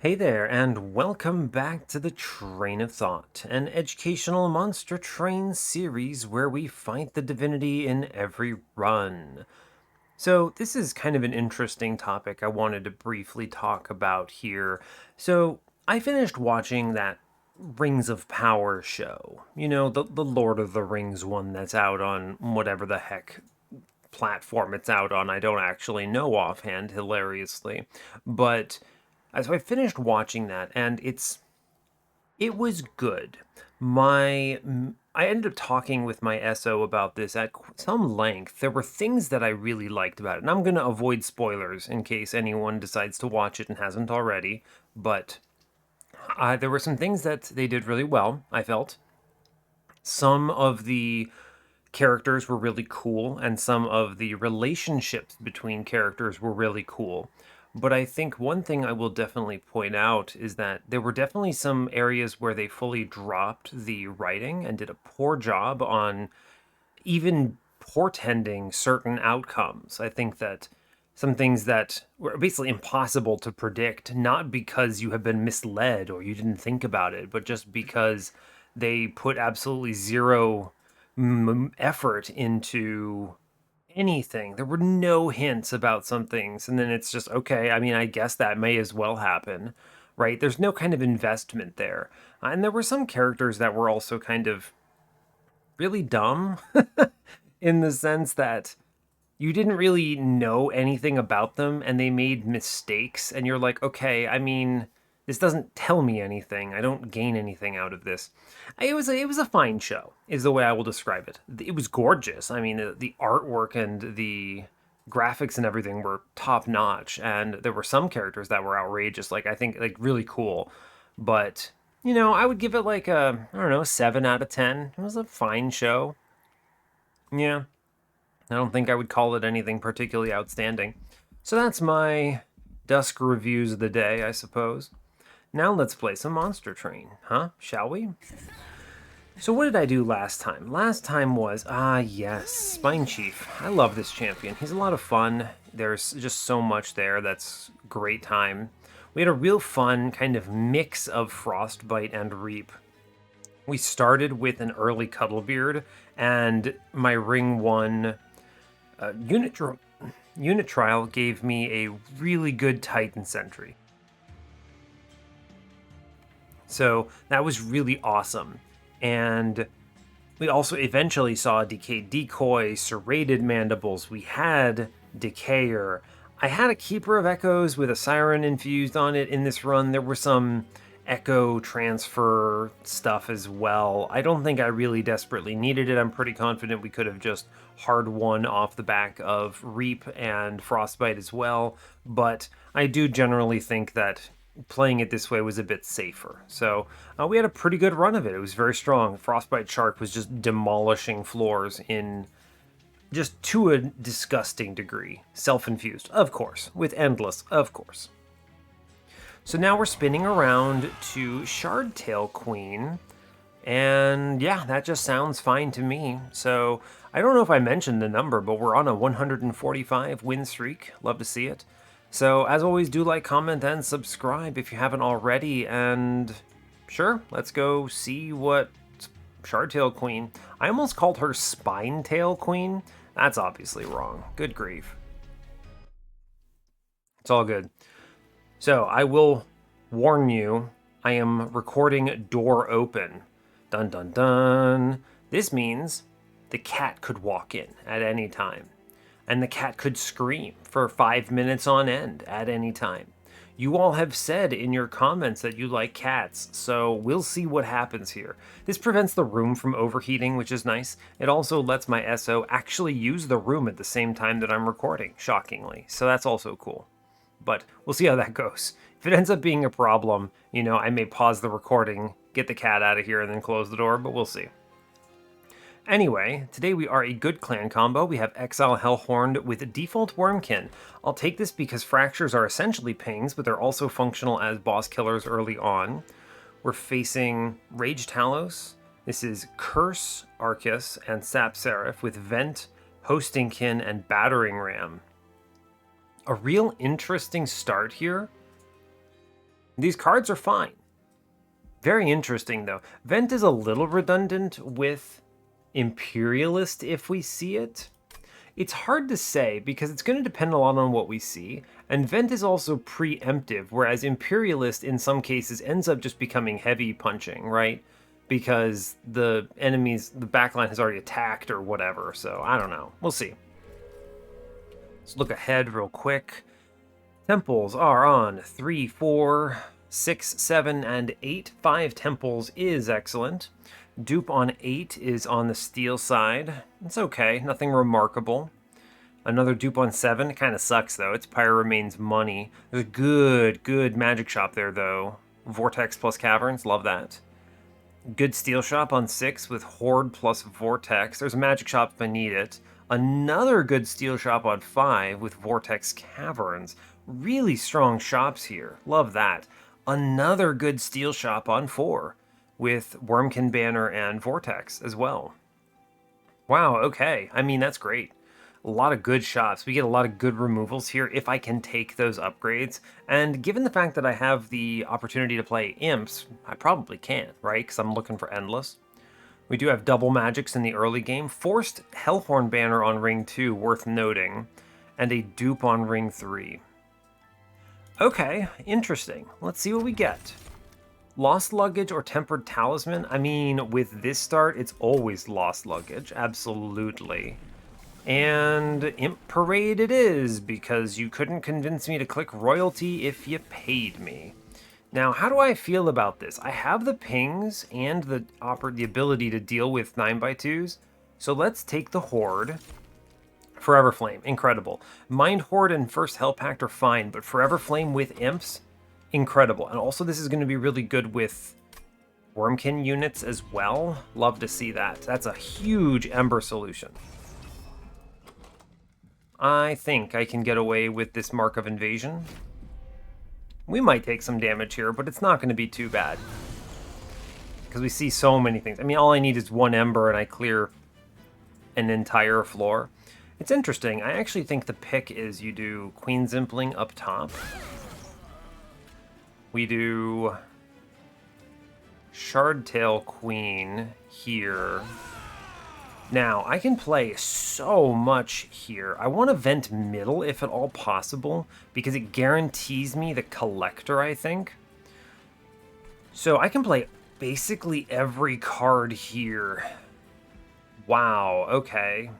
Hey there, and welcome back to the Train of Thought, an educational monster train series where we fight the divinity in every run. So, this is kind of an interesting topic I wanted to briefly talk about here. So, I finished watching that Rings of Power show. The Lord of the Rings one that's out on whatever the heck platform it's out on. I don't actually know offhand, hilariously. But so I finished watching that, and it was good. I ended up talking with my SO about this at some length. There were things that I really liked about it, and I'm going to avoid spoilers in case anyone decides to watch it and hasn't already. But there were some things that they did really well, I felt. Some of the characters were really cool, and some of the relationships between characters were really cool. But I think one thing I will definitely point out is that there were definitely some areas where they fully dropped the writing and did a poor job on even portending certain outcomes. I think that some things that were basically impossible to predict, not because you have been misled or you didn't think about it, but just because they put absolutely zero effort into anything. There were no hints about some things, and then it's just okay. I mean, I guess that may as well happen, right? There's no kind of investment there. And there were some characters that were also kind of really dumb in the sense that you didn't really know anything about them and they made mistakes, and you're like, okay, I mean, this doesn't tell me anything. I don't gain anything out of this. It was a fine show, is the way I will describe it. It was gorgeous. I mean, the artwork and the graphics and everything were top notch, and there were some characters that were outrageous. Like I think like really cool, but I would give it like a I don't know 7 out of 10. It was a fine show. Yeah, I don't think I would call it anything particularly outstanding. So that's my Dusk reviews of the day, I suppose. Now let's play some Monster Train, huh? Shall we? So what did I do last time? Last time was, yes, Spine Chief. I love this champion. He's a lot of fun. There's just so much there that's great time. We had a real fun kind of mix of Frostbite and Reap. We started with an early Cuddlebeard, and my Ring 1 unit, unit trial gave me a really good Titan Sentry. So that was really awesome. And we also eventually saw Decayed Decoy, Serrated Mandibles. We had Decayer. I had a Keeper of Echoes with a Siren infused on it in this run. There were some Echo transfer stuff as well. I don't think I really desperately needed it. I'm pretty confident we could have just hard won off the back of Reap and Frostbite as well. But I do generally think that playing it this way was a bit safer. So we had a pretty good run of it. It was very strong. Frostbite Shark was just demolishing floors in just to a disgusting degree. Self-infused, of course, with Endless, of course. So now we're spinning around to Shardtail Queen, and yeah, that just sounds fine to me. So I don't know if I mentioned the number, but we're on a 145 win streak. Love to see it. So as always, do like, comment, and subscribe if you haven't already. And sure, let's go see what Shardtail Queen. I almost called her Spinetail Queen. That's obviously wrong. Good grief. It's all good. So I will warn you, I am recording door open. Dun dun dun. This means the cat could walk in at any time. And the cat could scream for 5 minutes on end at any time. You all have said in your comments that you like cats, so we'll see what happens here. This prevents the room from overheating, which is nice. It also lets my SO actually use the room at the same time that I'm recording, shockingly. So that's also cool. But we'll see how that goes. If it ends up being a problem, I may pause the recording, get the cat out of here, and then close the door, but we'll see. Anyway, today we are a good clan combo. We have Exile Hellhorned with default Wurmkin. I'll take this because fractures are essentially pings, but they're also functional as boss killers early on. We're facing Rage Talos. This is Curse Arcus and Sap Seraph with Vent, Hostingkin, and Battering Ram. A real interesting start here. These cards are fine. Very interesting, though. Vent is a little redundant with Imperialist if we see it. It's hard to say because it's going to depend a lot on what we see, and Vent is also preemptive, whereas Imperialist in some cases ends up just becoming heavy punching, right? Because the backline has already attacked or whatever, so I don't know. We'll see. Let's look ahead real quick. Temples are on 3, 4, 6, 7, and 8. 5 temples is excellent. Dupe on 8 is on the steel side. It's okay, nothing remarkable. Another dupe on 7, kind of sucks though. Its Pyre remains money. There's a good magic shop there though. Vortex plus Caverns, love that. Good steel shop on 6 with Horde plus Vortex. There's a magic shop if I need it. Another good steel shop on 5 with Vortex Caverns. Really strong shops here. Love that. Another good steel shop on 4 with Wurmkin Banner and Vortex as well. Wow, okay. I mean, that's great. A lot of good shops. We get a lot of good removals here if I can take those upgrades. And given the fact that I have the opportunity to play Imps, I probably can, right? Because I'm looking for Endless. We do have double magics in the early game. Forced Hellhorned Banner on Ring 2, worth noting. And a dupe on Ring 3. Okay, interesting. Let's see what we get. Lost Luggage or Tempered Talisman? I mean, with this start, it's always Lost Luggage. Absolutely. And Imp Parade it is, because you couldn't convince me to click Royalty if you paid me. Now, how do I feel about this? I have the pings and the ability to deal with 9x2s, so let's take the Horde. Forever Flame, incredible. Mind Horde and First Hell Pact are fine, but Forever Flame with Imps, incredible. And also this is going to be really good with Wurmkin units as well. Love to see that. That's a huge Ember solution. I think I can get away with this Mark of Invasion. We might take some damage here, but it's not going to be too bad. Because we see so many things. I mean, all I need is one Ember and I clear an entire floor. It's interesting. I actually think the pick is you do Queen Zimpling up top. We do Shardtail Queen here. Now, I can play so much here. I want to vent middle if at all possible, because it guarantees me the Collector, I think. So I can play basically every card here. Wow, okay.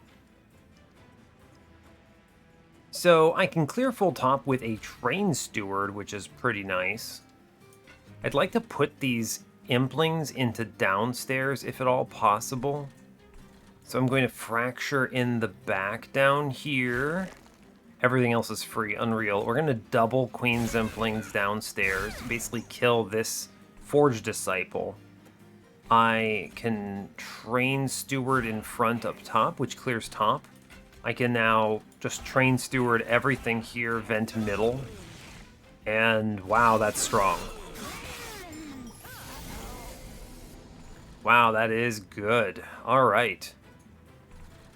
So I can clear full top with a Train Steward, which is pretty nice. I'd like to put these Implings into downstairs if at all possible. So I'm going to Fracture in the back down here. Everything else is free, unreal. We're going to double Queen Zimplings downstairs to basically kill this Forge Disciple. I can Train Steward in front up top, which clears top. I can now just Train Steward everything here, vent middle. And wow, that's strong. Wow, that is good. All right.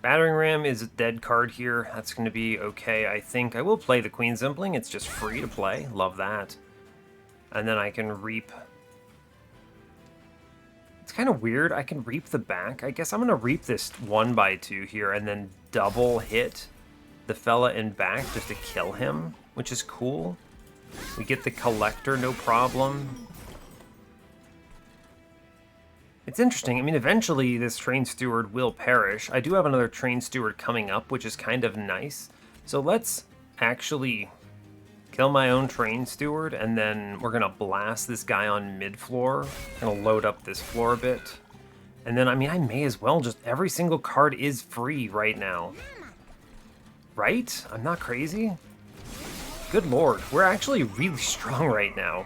Battering Ram is a dead card here. That's going to be okay, I think. I will play the Queen Zimpling. It's just free to play. Love that. And then I can Reap. It's kind of weird. I can Reap the back. I guess I'm going to Reap this 1x2 here and then double hit the fella in back just to kill him, which is cool. We get the Collector, no problem. It's interesting. I mean, eventually this Train Steward will perish. I do have another Train Steward coming up, which is kind of nice. So let's actually kill my own Train Steward, and then we're going to blast this guy on mid-floor. Going to load up this floor a bit. And then, I mean, I may as well just... Every single card is free right now. Right? I'm not crazy? Good lord. We're actually really strong right now.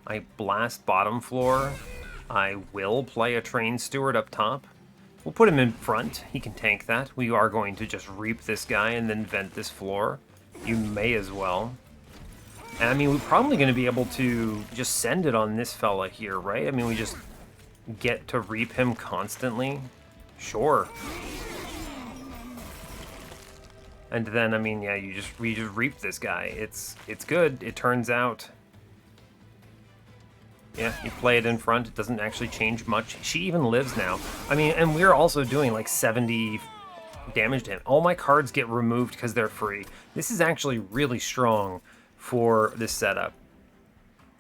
I blast bottom floor. I will play a Train Steward up top. We'll put him in front. He can tank that. We are going to just Reap this guy and then vent this floor. You may as well. And I mean, we're probably going to be able to just send it on this fella here, right? I mean, we just get to Reap him constantly. Sure. And then, I mean, yeah, we just Reap this guy. It's good. It turns out Yeah, you play it in front. It doesn't actually change much. She even lives now. I mean, and we're also doing like 70 damage to him. All my cards get removed because they're free. This is actually really strong for this setup.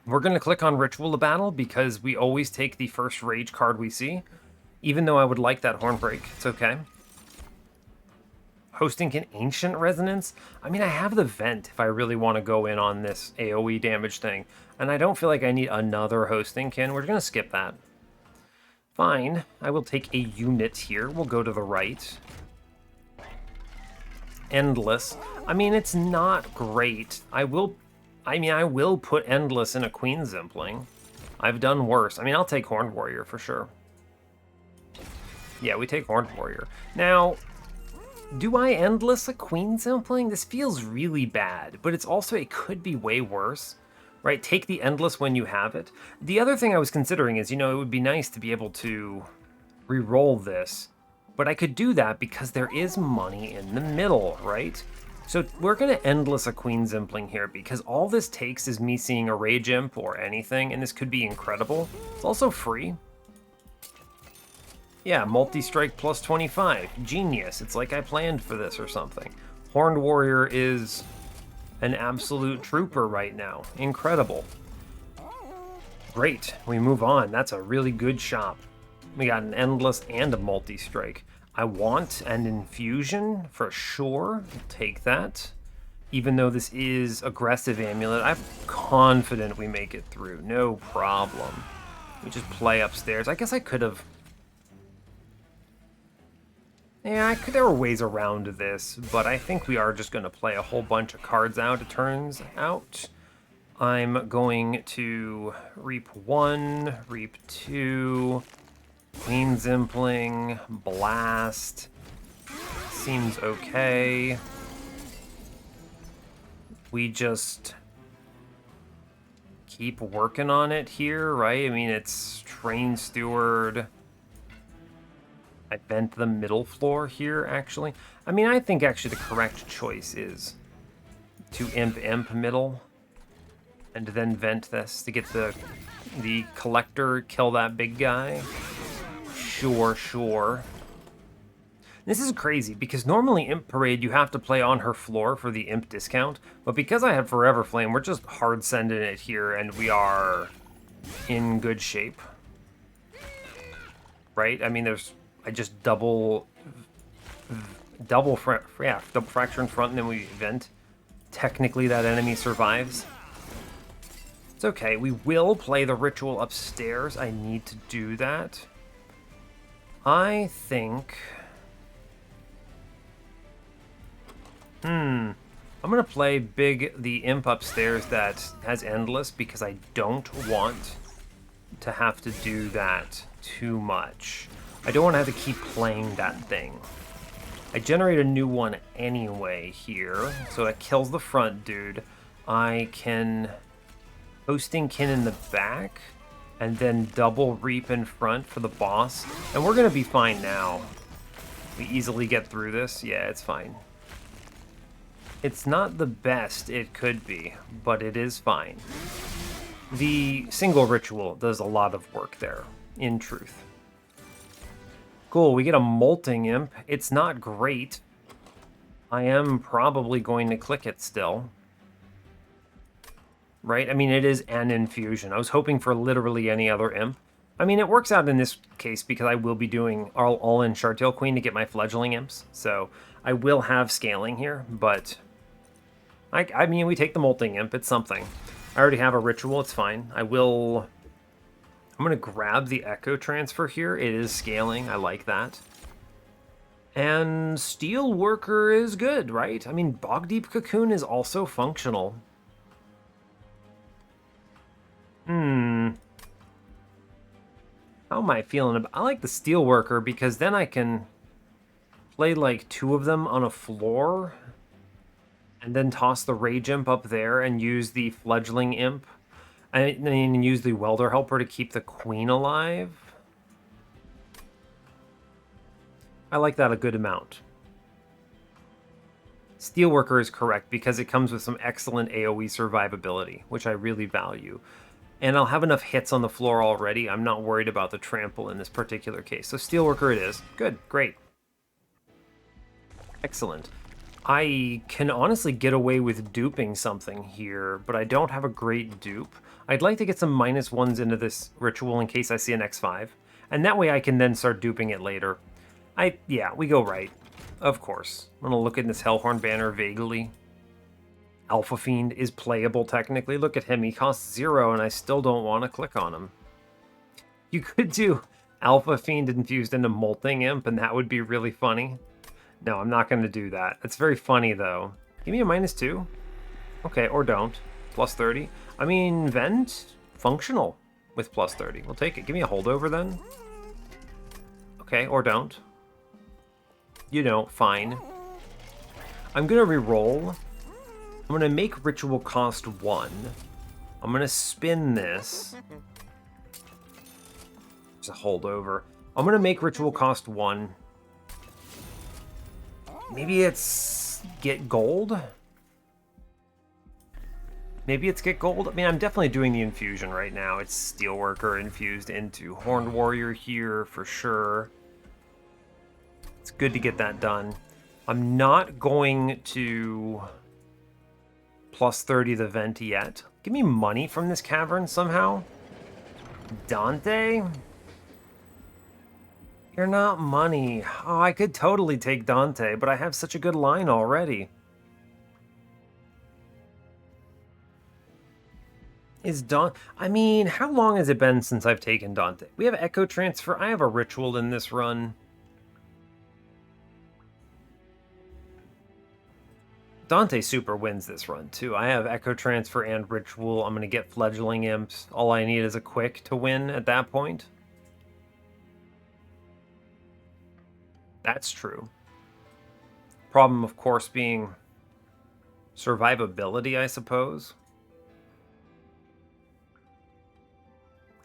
We're going to click on Ritual of Battle because we always take the first Rage card we see. Even though I would like that Hornbreak, it's okay. Hosting an Ancient Resonance? I mean, I have the Vent if I really want to go in on this AoE damage thing. And I don't feel like I need another Hosting Kin. We're going to skip that. Fine. I will take a unit here. We'll go to the right. Endless. I mean, it's not great. I will put Endless in a Queen Zimpling. I've done worse. I mean, I'll take Horned Warrior for sure. Yeah, we take Horned Warrior. Now, do I Endless a Queen Zimpling? This feels really bad, but it's also, it could be way worse, right? Take the Endless when you have it. The other thing I was considering is, it would be nice to be able to re-roll this, but I could do that because there is money in the middle, right? So we're going to Endless a Queen Zimpling here because all this takes is me seeing a Rage Imp or anything, and this could be incredible. It's also free. Yeah, multi-strike plus 25. Genius. It's like I planned for this or something. Horned Warrior is an absolute trooper right now. Incredible. Great. We move on. That's a really good shop. We got an Endless and a multi-strike. I want an Infusion for sure. I'll take that. Even though this is aggressive amulet, I'm confident we make it through. No problem. We just play upstairs. I guess I could have... Yeah, there were ways around this, but I think we are just going to play a whole bunch of cards out, it turns out. I'm going to Reap 1, Reap 2, Queen Zimpling, Blast. Seems okay. We just keep working on it here, right? I mean, it's Train Steward... I vent the middle floor here, actually. I mean, I think actually the correct choice is to imp middle and then vent this to get the collector, kill that big guy. Sure. This is crazy because normally Imp Parade you have to play on her floor for the imp discount, but because I have Forever Flame, we're just hard sending it here and we are in good shape. Right? I mean, I just double fracture in front and then we vent. Technically that enemy survives. It's okay, we will play the ritual upstairs. I need to do that. I think... I'm gonna play the imp upstairs that has Endless because I don't want to have to do that too much. I don't want to have to keep playing that thing. I generate a new one anyway here, so that kills the front dude. I can Hosting Kin in the back, and then double Reap in front for the boss. And we're going to be fine now. We easily get through this. Yeah, it's fine. It's not the best it could be, but it is fine. The single ritual does a lot of work there, in truth. Cool, we get a Molting Imp. It's not great. I am probably going to click it still. Right? I mean, it is an infusion. I was hoping for literally any other imp. I mean, it works out in this case because I will be doing all-in Shartail Queen to get my fledgling imps. So I will have scaling here, but... I mean, we take the Molting Imp. It's something. I already have a ritual. It's fine. I'm going to grab the Echo Transfer here. It is scaling. I like that. And Steelworker is good, right? I mean, Bog Deep Cocoon is also functional. How am I feeling about... I like the Steelworker because then I can play like 2 of them on a floor and then toss the Rage Imp up there and use the Fledgling Imp and then use the Welder Helper to keep the Queen alive. I like that a good amount. Steelworker is correct because it comes with some excellent AoE survivability, which I really value. And I'll have enough hits on the floor already. I'm not worried about the trample in this particular case. So Steelworker it is. Good, great. Excellent. I can honestly get away with duping something here, but I don't have a great dupe. I'd like to get some -1s into this ritual in case I see an X5, and that way I can then start duping it later. Yeah, we go right. Of course. I'm gonna look at this Hellhorned banner vaguely. Alpha Fiend is playable technically. Look at him, he costs 0 and I still don't want to click on him. You could do Alpha Fiend infused into Molting Imp and that would be really funny. No, I'm not going to do that. It's very funny, though. Give me a -2. Okay, or don't. +30. I mean, Vent, functional with +30. We'll take it. Give me a holdover, then. Okay, or don't. You know, fine. I'm going to re-roll. I'm going to make Ritual cost 1. I'm going to spin this. It's a holdover. I'm going to make Ritual cost 1. Maybe it's get gold? Maybe it's get gold? I mean, I'm definitely doing the infusion right now. It's Steelworker infused into Horned Warrior here for sure. It's good to get that done. I'm not going to +30 the vent yet. Give me money from this cavern somehow. Dante? You're not money. Oh, I could totally take Dante, but I have such a good line already. I mean, how long has it been since I've taken Dante? We have Echo Transfer. I have a ritual in this run. Dante super wins this run, too. I have Echo Transfer and Ritual. I'm going to get Fledgling Imps. All I need is a Quick to win at that point. That's true. Problem, of course, being survivability, I suppose.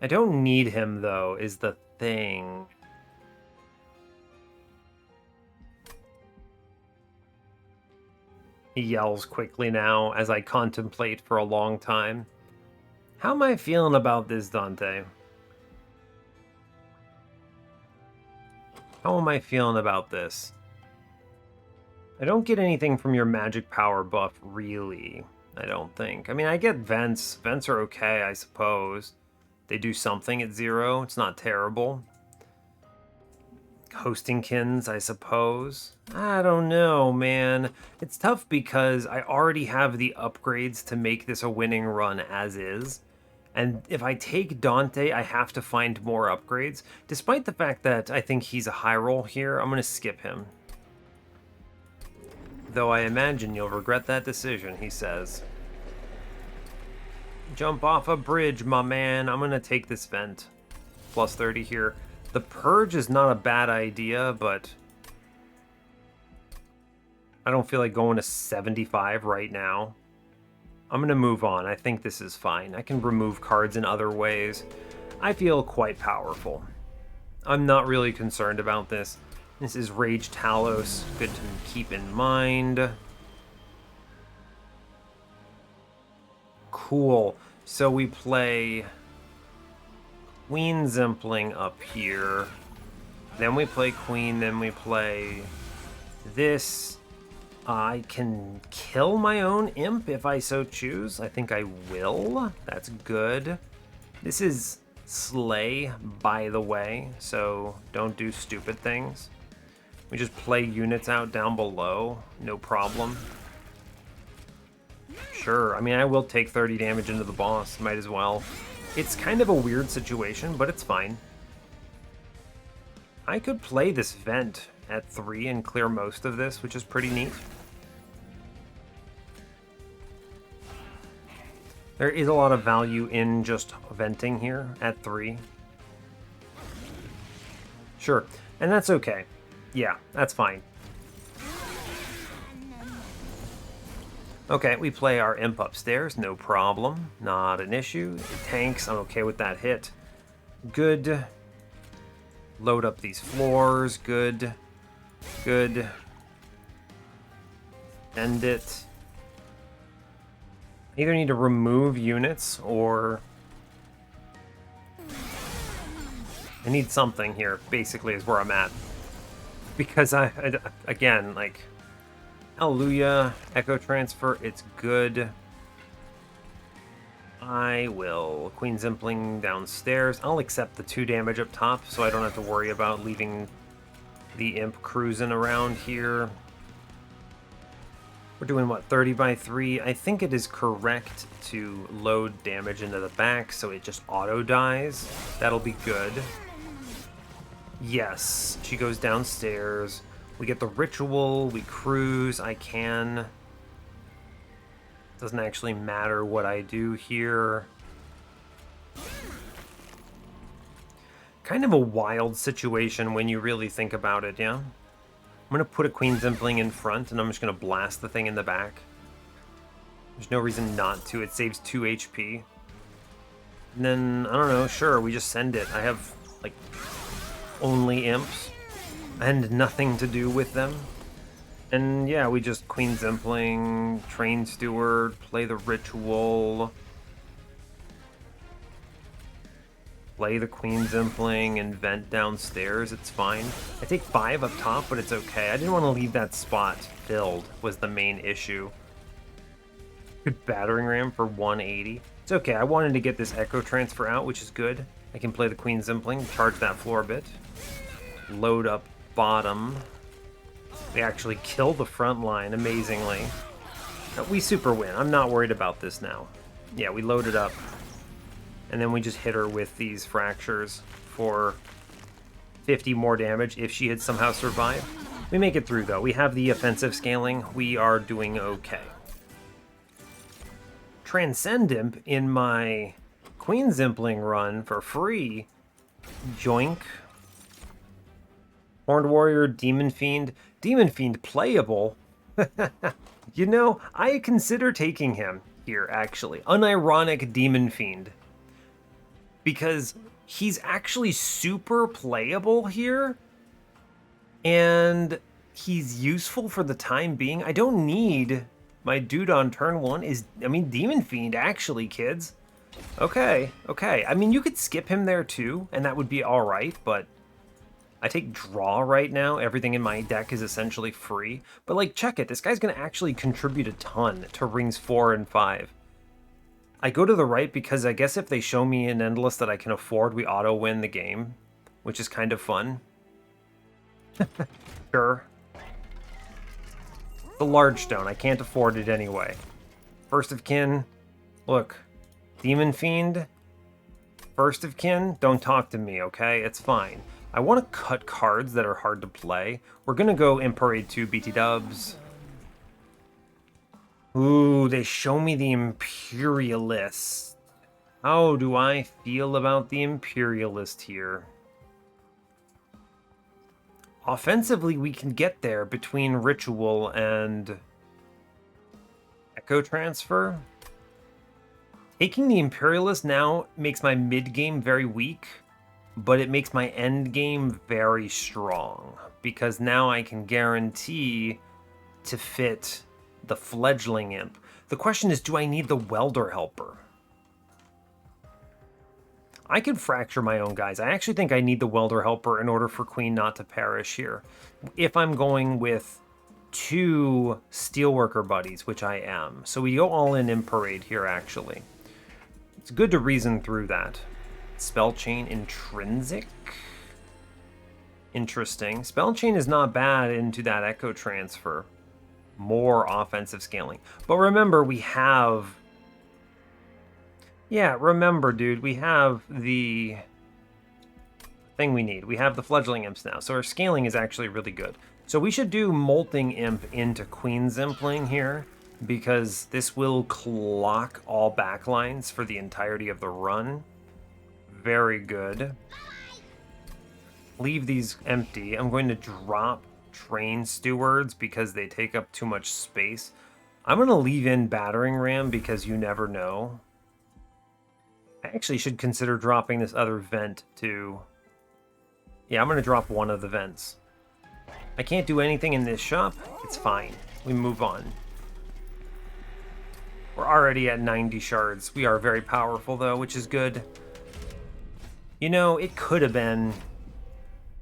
I don't need him, though, is the thing. He yells quickly now as I contemplate for a long time. How am I feeling about this, Dante? How am I feeling about this? I don't get anything from your magic power buff, really. I don't think. I mean, I get vents. Vents are okay, I suppose. They do something at 0. It's not terrible. Hostingkins, I suppose. I don't know, man. It's tough because I already have the upgrades to make this a winning run as is. And if I take Dante, I have to find more upgrades. Despite the fact that I think he's a high roll here, I'm going to skip him. Though I imagine you'll regret that decision, he says. Jump off a bridge, my man. I'm going to take this vent. +30 here. The Purge is not a bad idea, but I don't feel like going to 75 right now. I'm going to move on. I think this is fine. I can remove cards in other ways. I feel quite powerful. I'm not really concerned about this. This is Rage Talos. Good to keep in mind. Cool. So we play Queen Zimpling up here. Then we play Queen. Then we play this. I can kill my own imp if I so choose. I think I will. That's good. This is Slay, by the way, so don't do stupid things. We just play units out down below. No problem. Sure, I mean, I will take 30 damage into the boss. Might as well. It's kind of a weird situation, but it's fine. I could play this vent at 3 and clear most of this, which is pretty neat. There is a lot of value in just venting here at 3. Sure, and that's okay. Yeah, that's fine. Okay, we play our imp upstairs, no problem. Not an issue. It tanks, I'm okay with that hit. Good. Load up these floors, good. Good. End it. Either need to remove units or I need something here, basically, is where I'm at. Because again, like, hallelujah, Echo Transfer, it's good. I will Queen's Impling downstairs. I'll accept the 2 damage up top, so I don't have to worry about leaving the Imp cruising around here. We're doing, what, 30 by 3? I think it is correct to load damage into the back so it just auto-dies. That'll be good. Yes, she goes downstairs. We get the ritual, we cruise, I can. Doesn't actually matter what I do here. Kind of a wild situation when you really think about it, yeah? I'm going to put a Queen's Impling in front, and I'm just going to blast the thing in the back. There's no reason not to. It saves 2 HP. And then, I don't know, sure, we just send it. I have, like, only imps and nothing to do with them. And yeah, we just Queen's Impling, Train Steward, play the ritual, play the Queen's Impling, and vent downstairs. It's fine. I take 5 up top, but it's okay. I didn't want to leave that spot filled, was the main issue. Good battering ram for 180. It's okay. I wanted to get this Echo Transfer out, which is good. I can play the Queen's Impling, charge that floor bit, load up bottom. We actually kill the front line, amazingly. We super win. I'm not worried about this now. Yeah, we load it up. And then we just hit her with these fractures for 50 more damage if she had somehow survived. We make it through, though. We have the offensive scaling. We are doing okay. Transcend Imp in my Queen's Impling run for free. Joink. Horned Warrior, Demon Fiend. Demon Fiend playable. You know, I consider taking him here, actually. Unironic Demon Fiend. Because he's actually super playable here. And he's useful for the time being. I don't need my dude on turn 1 is, I mean, Demon Fiend, actually, kids. Okay, okay. I mean, you could skip him there, too, and that would be alright, but I take draw right now. Everything in my deck is essentially free. But, like, check it. This guy's going to actually contribute a ton to rings 4 and 5. I go to the right because I guess if they show me an Endless that I can afford, we auto-win the game, which is kind of fun. Sure. The large stone. I can't afford it anyway. First of kin. Look. Demon Fiend. First of kin. Don't talk to me, okay? It's fine. I want to cut cards that are hard to play. We're going to go in Parade 2 BT Dubs. Ooh, they show me the Imperialist. How do I feel about the Imperialist here? Offensively, we can get there between Ritual and Echo Transfer. Taking the Imperialist now makes my mid-game very weak, but it makes my end game very strong, because now I can guarantee to fit the Fledgling Imp. The question is, do I need the Welder Helper? I could fracture my own guys. I actually think I need the Welder Helper in order for Queen not to perish here. If I'm going with 2 Steelworker buddies, which I am. So we go all in Parade here, actually. It's good to reason through that. Spell Chain Intrinsic. Interesting. Spell Chain is not bad into that Echo Transfer. More offensive scaling. But remember, we have... Yeah, remember, dude, we have the thing we need. We have the Fledgling Imps now, so our scaling is actually really good. So we should do Molting Imp into Queen's Impling here, because this will clock all backlines for the entirety of the run. Very good. Leave these empty. I'm going to drop Train Stewards because they take up too much space. I'm going to leave in Battering Ram because you never know. I actually should consider dropping this other vent too. Yeah, I'm going to drop one of the vents. I can't do anything in this shop. It's fine. We move on. We're already at 90 shards. We are very powerful though, which is good. You know, it could have been...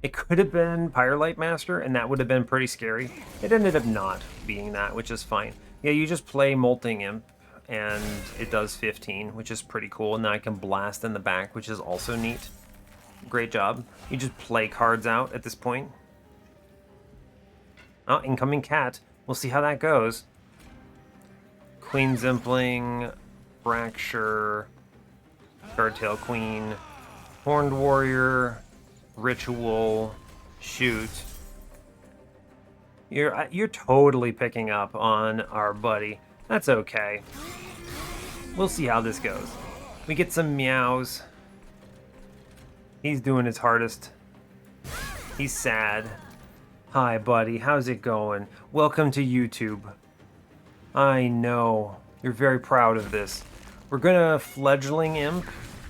It could have been Firelight Master, and that would have been pretty scary. It ended up not being that, which is fine. Yeah, you just play Molting Imp, and it does 15, which is pretty cool. And then I can blast in the back, which is also neat. Great job. You just play cards out at this point. Oh, incoming cat. We'll see how that goes. Queen Zimpling, Fracture, Guardtail Queen, Horned Warrior, Ritual, Shoot. You're totally picking up on our buddy. That's okay. We'll see how this goes. We get some meows. He's doing his hardest. He's sad. Hi, buddy. How's it going? Welcome to YouTube. I know. You're very proud of this. We're gonna Fledgling Imp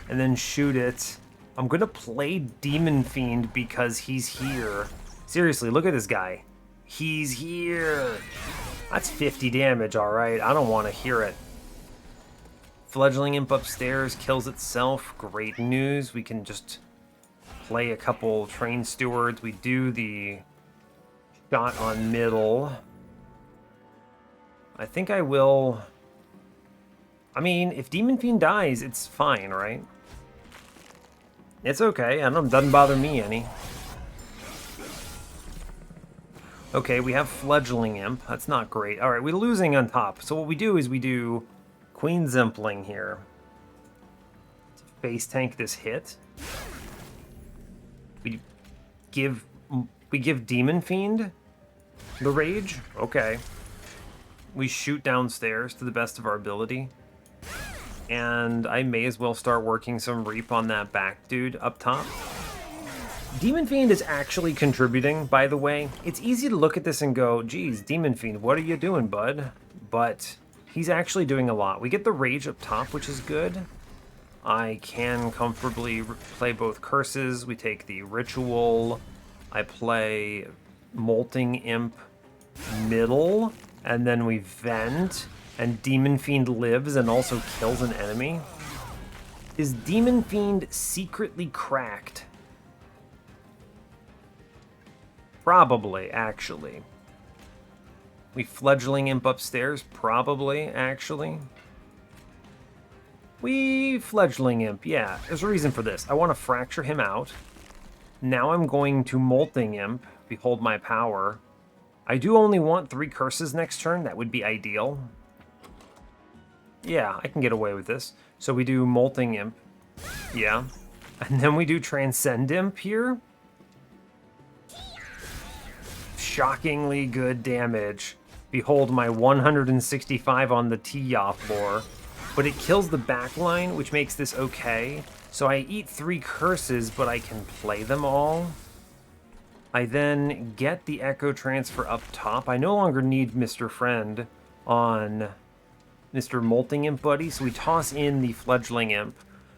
and then shoot it. I'm gonna play Demon Fiend because he's here. Seriously, look at this guy. He's here. That's 50 damage, alright. I don't want to hear it. Fledgling Imp upstairs kills itself. Great news. We can just play a couple Train Stewards. We do the shot on middle. I think I will... I mean, if Demon Fiend dies, it's fine, right? It's okay. I don't, doesn't bother me any. Okay, we have Fledgling Imp. That's not great. Alright, we're losing on top. So what we do is we do Queen Zimpling here. To face tank this hit. We give Demon Fiend the rage. Okay. We shoot downstairs to the best of our ability. And I may as well start working some Reap on that back dude up top. Demon Fiend is actually contributing, by the way. It's easy to look at this and go, geez, Demon Fiend, what are you doing, bud? But he's actually doing a lot. We get the Rage up top, which is good. I can comfortably play both curses. We take the Ritual. I play Molting Imp middle, and then we vent, and Demon Fiend lives and also kills an enemy. Is Demon Fiend secretly cracked? Probably, actually. We Fledgling Imp upstairs? Probably, actually. We Fledgling Imp, yeah. There's a reason for this. I want to fracture him out. Now I'm going to Molting Imp. Behold my power. I do only want 3 curses next turn. That would be ideal. Yeah, I can get away with this. So we do Molting Imp. Yeah. And then we do Transcend Imp here. Shockingly good damage. Behold my 165 on the T-Yaw floor. But it kills the backline, which makes this okay. So I eat 3 curses, but I can play them all. I then get the Echo Transfer up top. I no longer need Mr. Friend on Mr. Molting Imp Buddy, so we toss in the Fledgling Imp.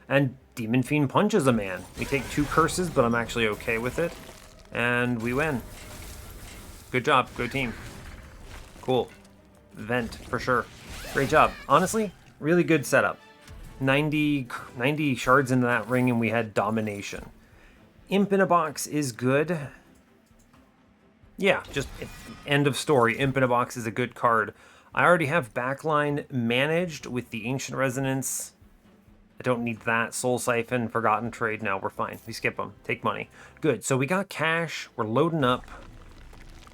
And Demon Fiend punches a man. We take 2 curses, but I'm actually okay with it. And we win. Good job. Go team. Cool. Vent, for sure. Great job. Honestly, really good setup. 90 shards into that ring, and we had domination. Imp in a box is good. Yeah, just end of story. Imp in a box is a good card. I already have backline managed with the Ancient Resonance. I don't need that. Soul Siphon, Forgotten Trade. No, we're fine. We skip them. Take money. Good. So we got cash. We're loading up.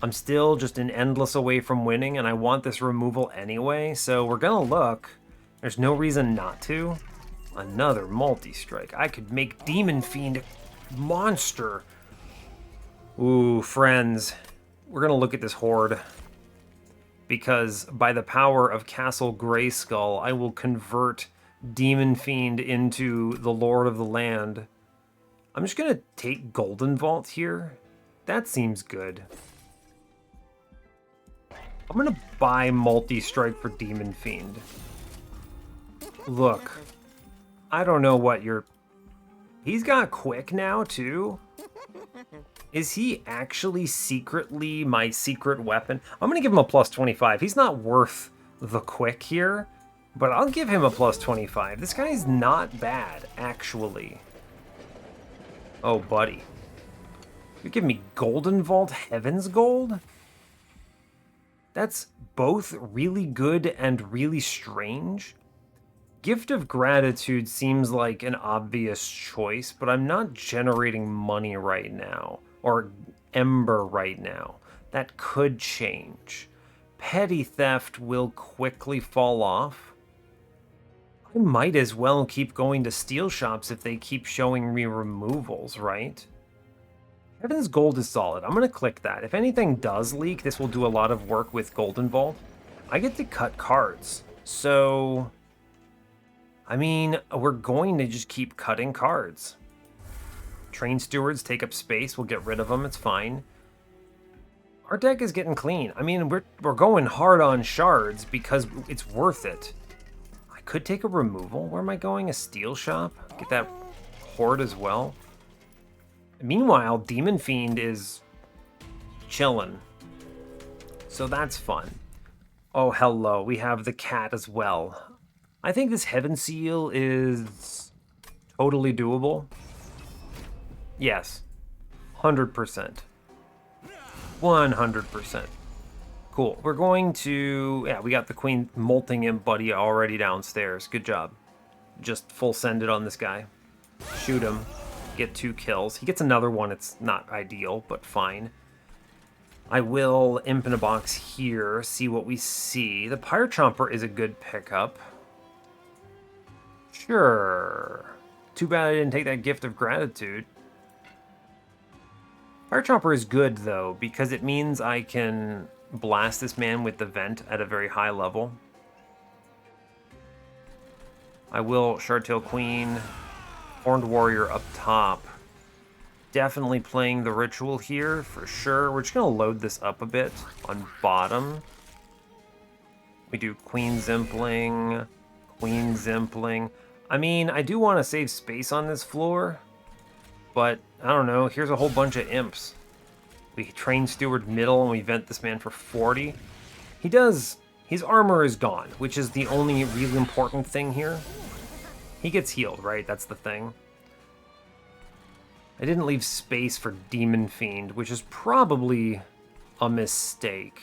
I'm still just an endless away from winning, and I want this removal anyway, so we're gonna look. There's no reason not to. Another multi-strike. I could make Demon Fiend monster. Ooh, friends. We're gonna look at this horde. Because by the power of Castle Grayskull, I will convert Demon Fiend into the Lord of the Land. I'm just gonna take Golden Vault here. That seems good. I'm gonna buy multi-strike for Demon Fiend. Look, I don't know what you're... He's got quick now, too? Is he actually secretly my secret weapon? I'm gonna give him a plus 25. He's not worth the quick here, but I'll give him a plus 25. This guy's not bad, actually. Oh, buddy. You're giving me Golden Vault Heaven's Gold? That's both really good and really strange. Gift of Gratitude seems like an obvious choice, but I'm not generating money right now, or Ember right now. That could change. Petty Theft will quickly fall off. I might as well keep going to steel shops if they keep showing me removals, right? Heaven's Gold is solid. I'm going to click that. If anything does leak, this will do a lot of work with Golden Vault. I get to cut cards. So, I mean, we're going to just keep cutting cards. Train Stewards take up space. We'll get rid of them. It's fine. Our deck is getting clean. I mean, we're going hard on shards because it's worth it. I could take a removal. Where am I going? A steel shop? Get that horde as well. Meanwhile, Demon Fiend is chilling. So that's fun. Oh, hello. We have the cat as well. I think this Heaven Seal is totally doable. Yes. 100%. 100%. Cool. We're going to... Yeah, we got the Queen Molting Imp buddy already downstairs. Good job. Just full send it on this guy. Shoot him. Get 2 kills. He gets another one. It's not ideal, but fine. I will Imp in a Box here, see what we see. The Pyre Chomper is a good pickup. Sure. Too bad I didn't take that Gift of Gratitude. Pyre Chomper is good, though, because it means I can blast this man with the Vent at a very high level. I will Shardtail Queen, Horned Warrior up top. Definitely playing the Ritual here, for sure. We're just going to load this up a bit on bottom. We do Queen Zimpling, Queen Zimpling. I mean, I do want to save space on this floor, but I don't know. Here's a whole bunch of imps. We Train Steward middle and we vent this man for 40. He does... His armor is gone, which is the only really important thing here. He gets healed, right? That's the thing. I didn't leave space for Demon Fiend, which is probably a mistake.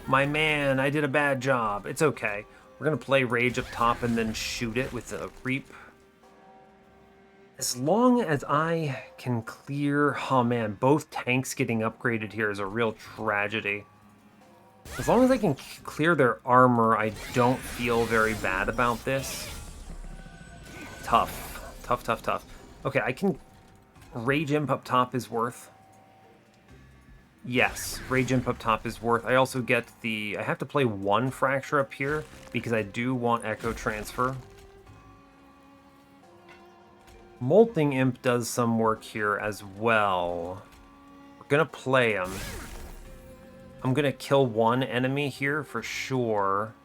My man, I did a bad job. It's okay. We're going to play Rage up top and then shoot it with a Reap. As long as I can clear... Oh man, both tanks getting upgraded here is a real tragedy. As long as I can clear their armor, I don't feel very bad about this. Tough. Tough, tough, tough. Okay, I can... Rage Imp up top is worth. Yes, Rage Imp up top is worth. I also get the... I have to play 1 Fracture up here because I do want Echo Transfer. Molting Imp does some work here as well. We're gonna play him. I'm gonna kill 1 enemy here for sure.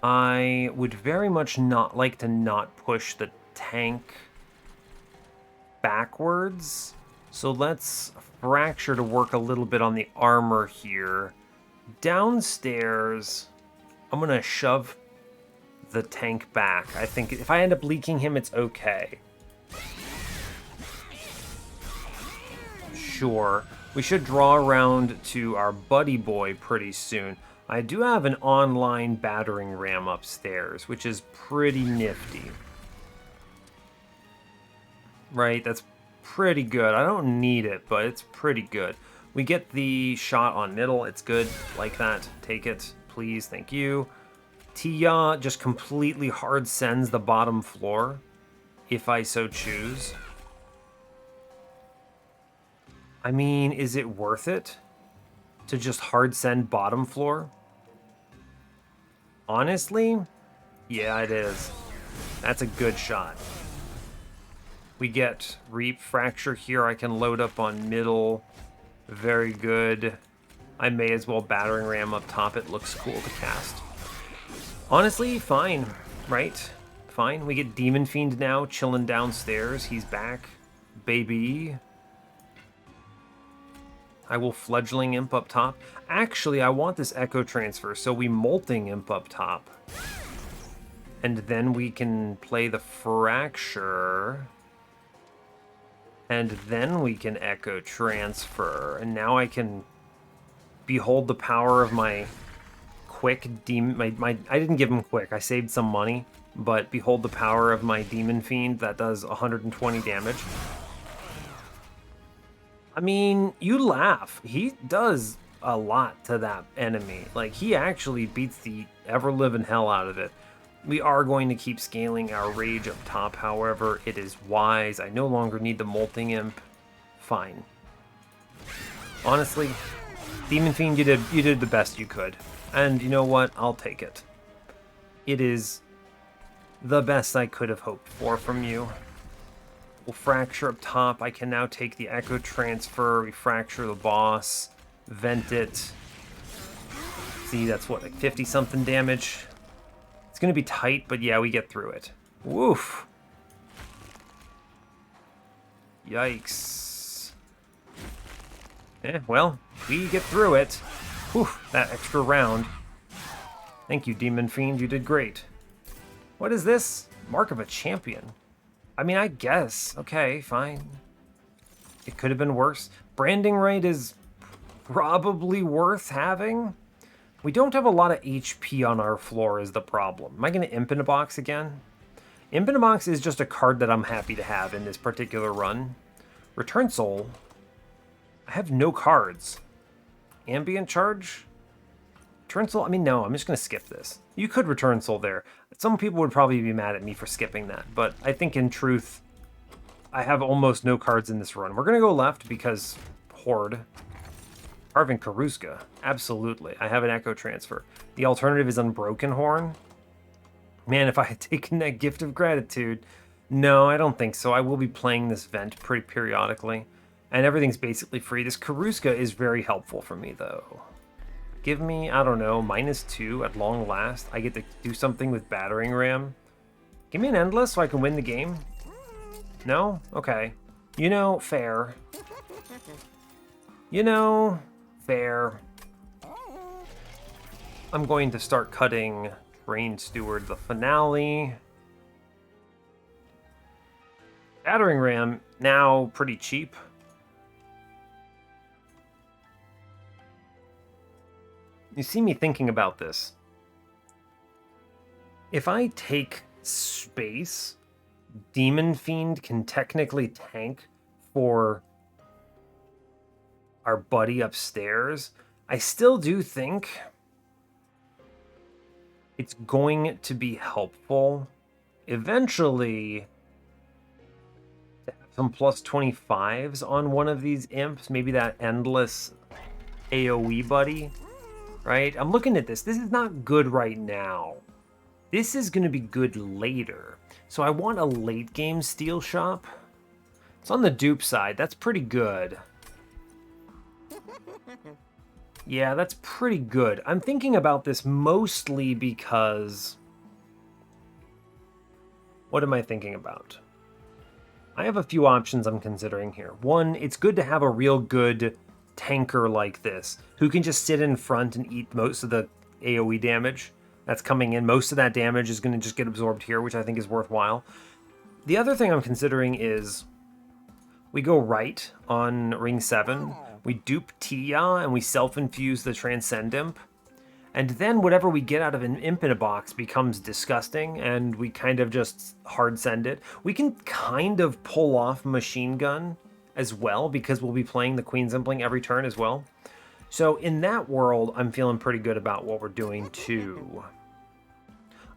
I would very much not like to not push the tank backwards. So let's Fracture to work a little bit on the armor here. Downstairs, I'm gonna shove the tank back. I think if I end up leaking him, it's okay. Sure. We should draw around to our buddy boy pretty soon. I do have an online battering ram upstairs, which is pretty nifty. Right, that's pretty good. I don't need it, but it's pretty good. We get the shot on middle. It's good. Like that. Take it, please. Thank you. Tia just completely hard sends the bottom floor, if I so choose. I mean, is it worth it to just hard send bottom floor? Honestly, yeah, it is. That's a good shot. We get Reap Fracture here. I can load up on middle. Very good. I may as well battering ram up top. It looks cool to cast. Honestly, fine, right? Fine. We get Demon Fiend now chilling downstairs. He's back, baby. I will Fledgling Imp up top. Actually, I want this Echo Transfer, so we Molting Imp up top. And then we can play the Fracture. And then we can Echo Transfer. And now I can behold the power of my quick demon. I didn't give him quick. I saved some money. But behold the power of my Demon Fiend that does 120 damage. I mean, you laugh. He does a lot to that enemy. Like, he actually beats the ever-living hell out of it. We are going to keep scaling our rage up top, however, it is wise. I no longer need the Molting Imp. Fine. Honestly, Demon Fiend, you did the best you could. And you know what? I'll take it. It is the best I could have hoped for from you. We'll Fracture up top. I can now take the Echo Transfer. We Fracture the boss. Vent it. See, that's what, like 50-something damage? It's going to be tight, but yeah, we get through it. Woof. Yikes. Yeah, well, we get through it. Whew, that extra round. Thank you, Demon Fiend. You did great. What is this? Mark of a Champion. I mean, I guess. Okay, fine. It could have been worse. Branding right is probably worth having. We don't have a lot of HP on our floor is the problem. Am I going to Imp in a Box again? Imp in a Box is just a card that I'm happy to have in this particular run. Return Soul. I have no cards. Ambient Charge? Return Soul? I mean, no, I'm just going to skip this. You could Return Soul there. Some people would probably be mad at me for skipping that, but I think in truth, I have almost no cards in this run. We're going to go left because Horde. Carving Karuska. Absolutely. I have an Echo Transfer. The alternative is Unbroken Horn. Man, if I had taken that Gift of Gratitude. No, I don't think so. I will be playing this Vent pretty periodically. And everything's basically free. This Karuska is very helpful for me, though. Give me, I don't know, -2 at long last. I get to do something with Battering Ram. Give me an Endless so I can win the game. No? Okay. You know, fair. You know, fair. I'm going to start cutting Rain Steward the finale. Battering Ram, now pretty cheap. You see me thinking about this. If I take space, Demon Fiend can technically tank for our buddy upstairs. I still do think it's going to be helpful eventually to have some +25s on one of these imps. Maybe that endless AoE buddy. Right? I'm looking at this. This is not good right now. This is going to be good later. So I want a late game Steel Shop. It's on the dupe side. That's pretty good. Yeah, that's pretty good. I'm thinking about this mostly because... What am I thinking about? I have a few options I'm considering here. One, it's good to have a real good tanker like this who can just sit in front and eat most of the AoE damage that's coming in. Most of that damage is going to just get absorbed here, which I think is worthwhile. The other thing I'm considering is we go right on ring 7, we dupe Tia, and we self-infuse the Transcend Imp, and then whatever we get out of an Imp in a Box becomes disgusting, and we kind of just hard send it. We can kind of pull off Machine Gun as well, because we'll be playing the Queen's Impling every turn as well. So in that world, I'm feeling pretty good about what we're doing too.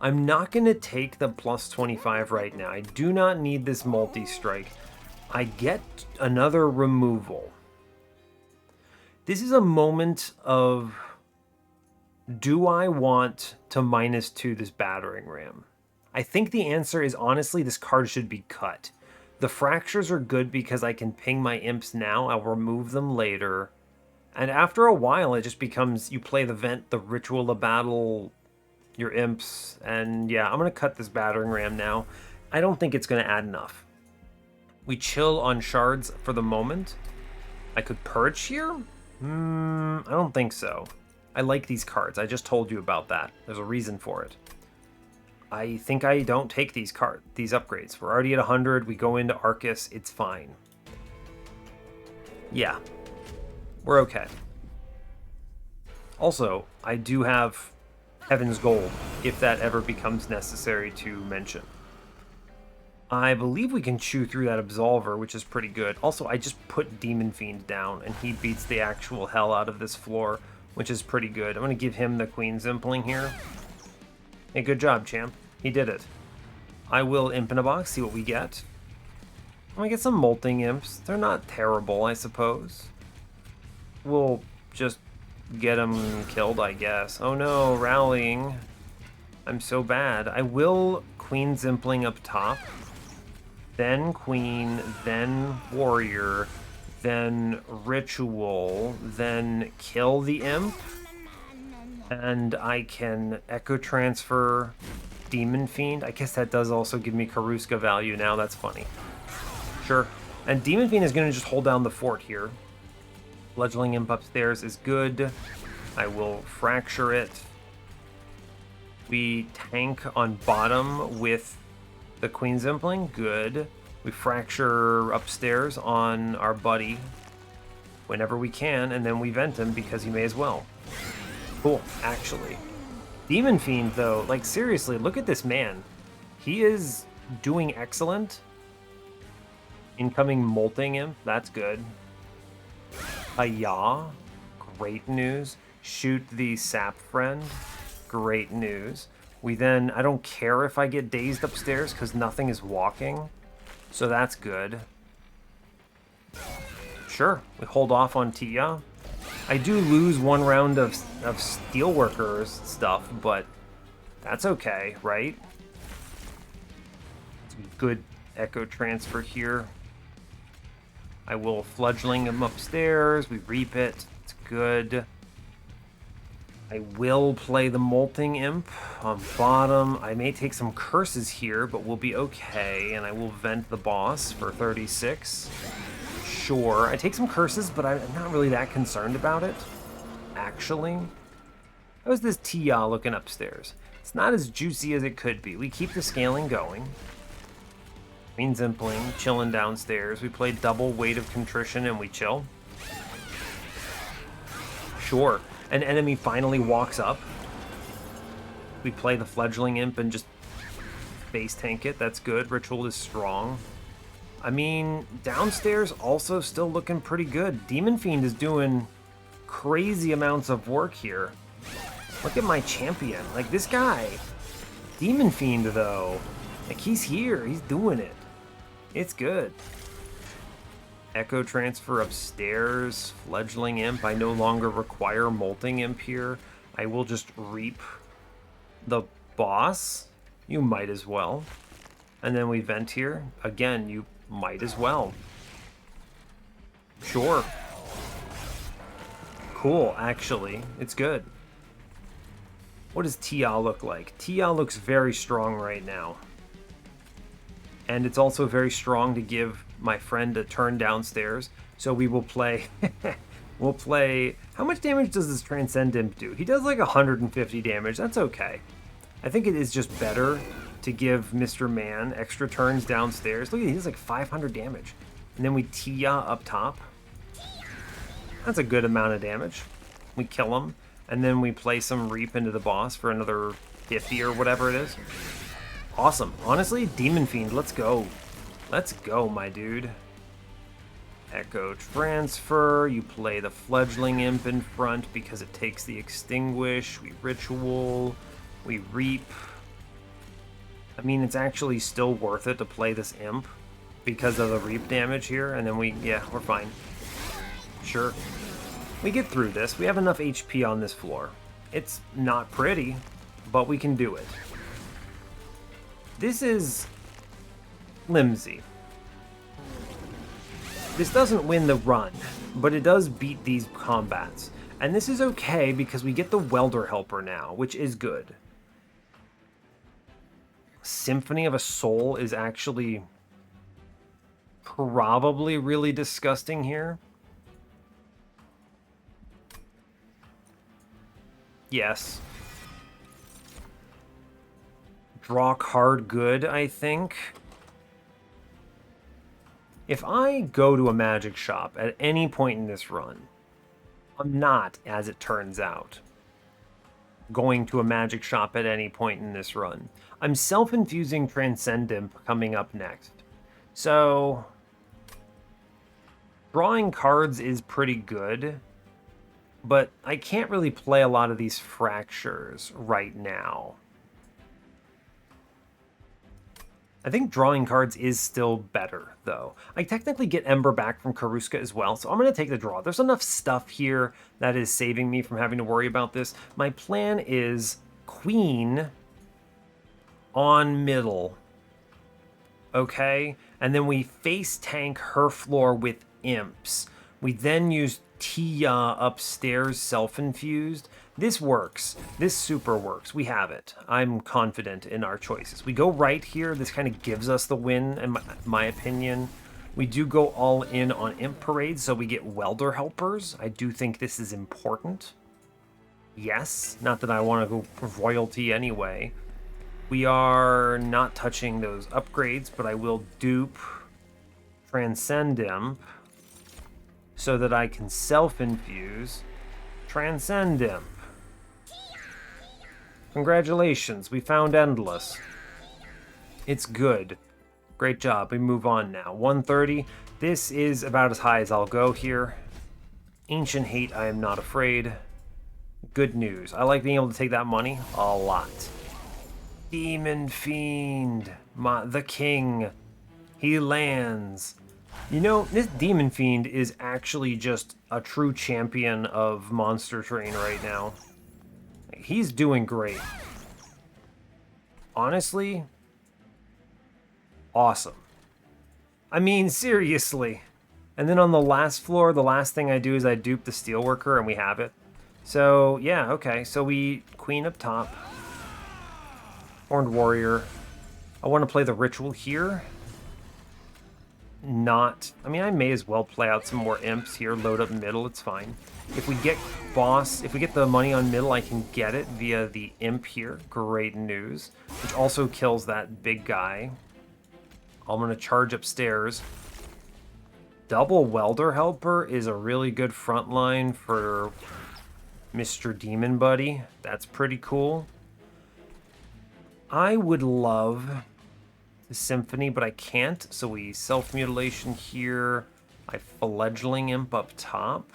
I'm not going to take the +25 right now. I do not need this multi-strike. I get another removal. This is a moment of, do I want to -2 this Battering Ram? I think the answer is honestly this card should be cut. The Fractures are good because I can ping my imps now, I'll remove them later. And after a while, it just becomes, you play the Vent, the Ritual of Battle, your imps, and yeah, I'm going to cut this Battering Ram now. I don't think it's going to add enough. We chill on shards for the moment. I could Purge here? I don't think so. I like these cards, I just told you about that. There's a reason for it. I think I don't take these upgrades. We're already at 100. We go into Arcus. It's fine. Yeah. We're okay. Also, I do have Heaven's Gold, if that ever becomes necessary to mention. I believe we can chew through that Absolver, which is pretty good. Also, I just put Demon Fiend down, and he beats the actual hell out of this floor, which is pretty good. I'm going to give him the Queen Zimpling here. Hey, good job, champ. He did it. I will Imp in a Box, see what we get. I'm going to get some Molting Imps. They're not terrible, I suppose. We'll just get them killed, I guess. Oh no, rallying. I'm so bad. I will Queen Zimpling up top. Then Queen, then Warrior, then Ritual, then kill the Imp. And I can Echo Transfer Demon Fiend. I guess that does also give me Karuska value now. That's funny. Sure. And Demon Fiend is going to just hold down the fort here. Fledgling Imp upstairs is good. I will Fracture it. We tank on bottom with the Queen Zimpling. Good. We Fracture upstairs on our buddy whenever we can, and then we vent him because he may as well. Cool, actually. Demon Fiend, though, like, seriously, look at this man. He is doing excellent. Incoming Molting Imp, that's good. Yaw, great news. Shoot the Sap Friend, great news. We then, I don't care if I get dazed upstairs because nothing is walking, so that's good. Sure, we hold off on Tia. I do lose one round of Steelworkers stuff, but that's okay, right? It's a good Echo Transfer here. I will Fledgling him upstairs. We reap it. It's good. I will play the Molting Imp on bottom. I may take some curses here, but we'll be okay. And I will vent the boss for 36. Sure. I take some curses, but I'm not really that concerned about it, actually. How's this Tia looking upstairs? It's not as juicy as it could be. We keep the scaling going. Queen Zimpling, chilling downstairs. We play double Weight of Contrition and we chill. Sure. An enemy finally walks up. We play the Fledgling Imp and just base tank it. That's good. Ritual is strong. I mean, downstairs also still looking pretty good. Demon Fiend is doing crazy amounts of work here. Look at my champion. Like, this guy. Demon Fiend, though. Like, he's here. He's doing it. It's good. Echo Transfer upstairs. Fledgling Imp. I no longer require Molting Imp here. I will just reap the boss. You might as well. And then we vent here. Again, you might as well. Sure. Cool, actually. It's good. What does Tia look like? Tia looks very strong right now. And it's also very strong to give my friend a turn downstairs. So we will play... we'll play... How much damage does this Transcend Imp do? He does like 150 damage. That's okay. I think it is just better to give Mr. Man extra turns downstairs. Look at, he does like 500 damage. And then we Tia up top. That's a good amount of damage. We kill him. And then we play some Reap into the boss for another 50 or whatever it is. Awesome. Honestly, Demon Fiend, let's go. Let's go, my dude. Echo Transfer. You play the Fledgling Imp in front because it takes the Extinguish. We Ritual. We Reap. I mean, it's actually still worth it to play this Imp because of the Reap damage here. And then yeah, we're fine. Sure. We get through this. We have enough HP on this floor. It's not pretty, but we can do it. This is flimsy. This doesn't win the run, but it does beat these combats. And this is okay because we get the Welder Helper now, which is good. Symphony of a Soul is actually probably really disgusting here. Yes. draw card good, I think. If I go to a magic shop at any point in this run, I'm not, as it turns out, going to a magic shop at any point in this run. I'm self-infusing Transcendent coming up next. So, drawing cards is pretty good, but I can't really play a lot of these fractures right now. I think drawing cards is still better, though. I technically get Ember back from Karuska as well, so I'm going to take the draw. There's enough stuff here that is saving me from having to worry about this. My plan is Queen on middle, okay? And then we face tank her floor with Imps. We then use Tia upstairs self-infused. This works. This super works. We have it. I'm confident in our choices. We go right here. This kind of gives us the win, in my opinion. We do go all in on Imp Parade, so we get Welder Helpers. I do think this is important. Yes, not that I want to go royalty anyway. We are not touching those upgrades, but I will dupe Transcend Imp so that I can self-infuse Transcend Imp. Congratulations, we found Endless. It's good. Great job, we move on now. 130, this is about as high as I'll go here. Ancient Hate, I am not afraid. Good news, I like being able to take that money a lot. Demon Fiend, the king. He lands. You know, this Demon Fiend is actually just a true champion of Monster Train right now. He's doing great. Honestly, awesome. I mean, seriously. And then on the last floor, the last thing I do is I dupe the Steelworker and we have it. So, yeah, okay. So we Queen up top. Horned Warrior. I want to play the Ritual here. I mean, I may as well play out some more Imps here, load up middle, it's fine. If we get if we get the money on middle, I can get it via the Imp here. Great news. Which also kills that big guy. I'm going to charge upstairs. Double Welder Helper is a really good front line for Mr. Demon Buddy. That's pretty cool. I would love the Symphony, but I can't, so we self-mutilation here. I Fledgling Imp up top,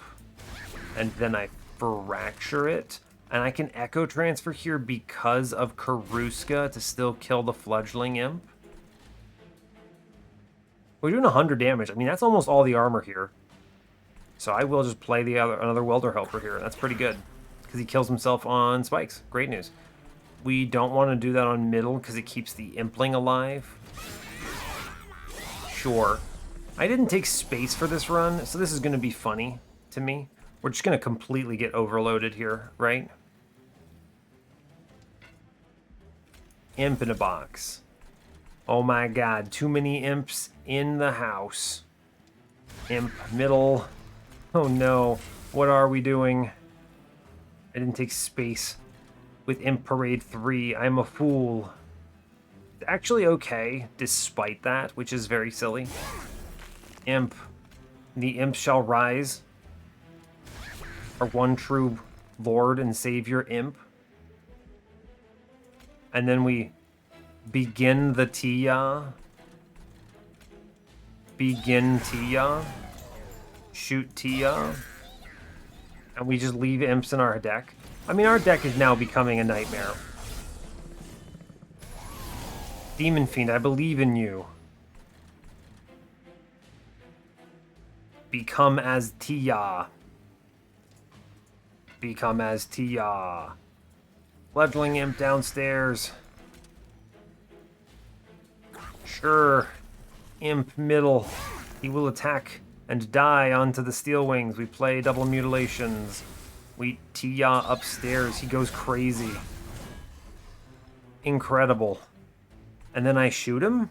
and then I fracture it. And I can Echo Transfer here because of Karuska to still kill the Fledgling Imp. We're doing 100 damage. I mean, that's almost all the armor here. So I will just play another Welder Helper here. That's pretty good, because he kills himself on spikes. Great news. We don't want to do that on middle because it keeps the Impling alive. Sure. I didn't take space for this run, so this is going to be funny to me. We're just going to completely get overloaded here, right? Imp in a box. Oh my god, too many imps in the house. Imp middle. Oh no, what are we doing? I didn't take space with Imp Parade 3. I'm a fool. It's actually okay, despite that, which is very silly. Imp. The imp shall rise. Our one true Lord and Savior Imp. And then we begin the Tia. Begin Tia. Shoot Tia. And we just leave imps in our deck. I mean, our deck is now becoming a nightmare. Demon Fiend, I believe in you. Become as Tia. Become as Tia. Fledgling Imp downstairs. Sure. Imp middle. He will attack and die onto the Steel Wings. We play double mutilations. We Tia upstairs. He goes crazy. Incredible. And then I shoot him?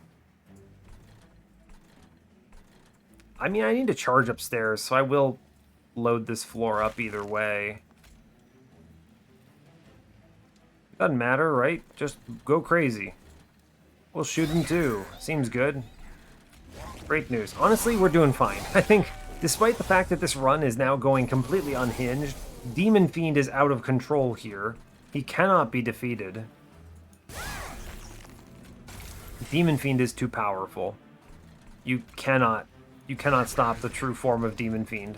I mean, I need to charge upstairs, so I will load this floor up either way. Doesn't matter, right? Just go crazy. We'll shoot him too. Seems good. Great news. Honestly, we're doing fine. I think, despite the fact that this run is now going completely unhinged, Demon Fiend is out of control here. He cannot be defeated. Demon Fiend is too powerful. You cannot stop the true form of Demon Fiend.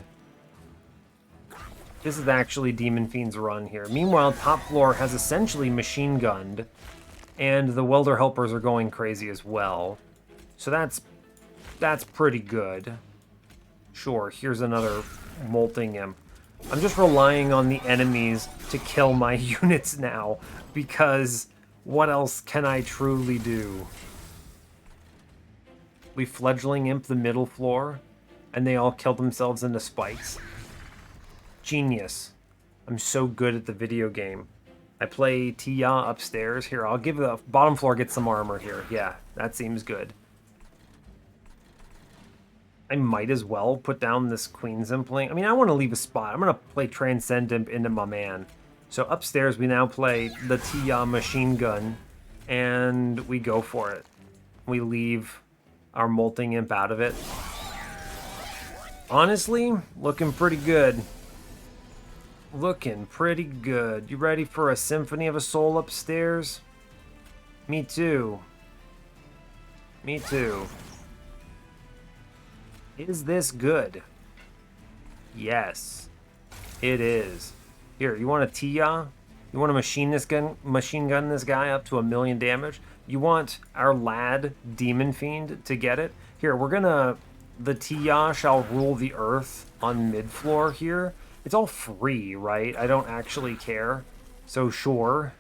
This is actually Demon Fiend's run here. Meanwhile, top floor has essentially machine gunned, and the welder helpers are going crazy as well. So that's pretty good. Sure, here's another molting imp. I'm just relying on the enemies to kill my units now, because what else can I truly do? We fledgling imp the middle floor, and they all kill themselves into spikes. Genius. I'm so good at the video game. I play Tia upstairs. Here, I'll give the bottom floor get some armor here. Yeah, that seems good. I might as well put down this Queen's Impling. I mean, I want to leave a spot. I'm going to play Transcend Imp into my man. So upstairs, we now play the Tia machine gun, and we go for it. We leave our molting imp out of it. Honestly, looking pretty good. Looking pretty good. You ready for a Symphony of a Soul upstairs? Me too. Me too. Is this good? Yes, it is. Here, you want a Tia? You want to machine gun this guy up to 1,000,000 damage? You want our lad Demon Fiend to get it? Here, we're gonna... The Tia shall rule the earth on mid-floor here. It's all free, right? I don't actually care. So sure.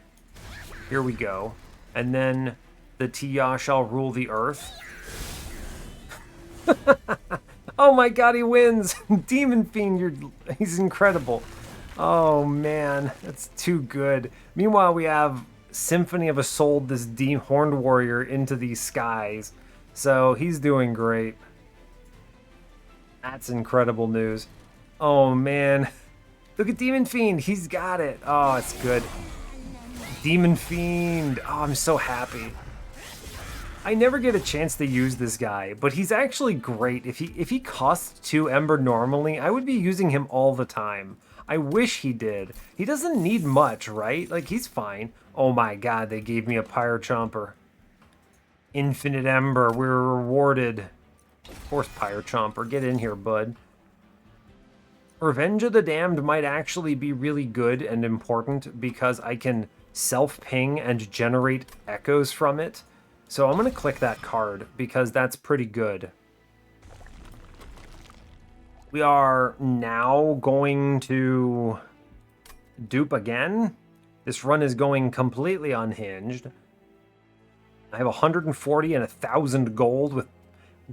Here we go. And then the Tia shall rule the earth. Oh my god, he wins! Demon Fiend, he's incredible. Oh man, that's too good. Meanwhile, we have Symphony of a Soul, this horned warrior, into these skies. So he's doing great. That's incredible news. Oh man. Look at Demon Fiend, he's got it. Oh, it's good. Demon Fiend. Oh, I'm so happy. I never get a chance to use this guy, but he's actually great. If he costs 2 Ember normally, I would be using him all the time. I wish he did. He doesn't need much, right? Like, he's fine. Oh my god, they gave me a Pyro Chomper. Infinite Ember, we're rewarded. Of course, Pyro Chomper, get in here, bud. Revenge of the Damned might actually be really good and important because I can self-ping and generate echoes from it. So I'm going to click that card because that's pretty good. We are now going to dupe again. This run is going completely unhinged. I have 140 and 1,000 gold with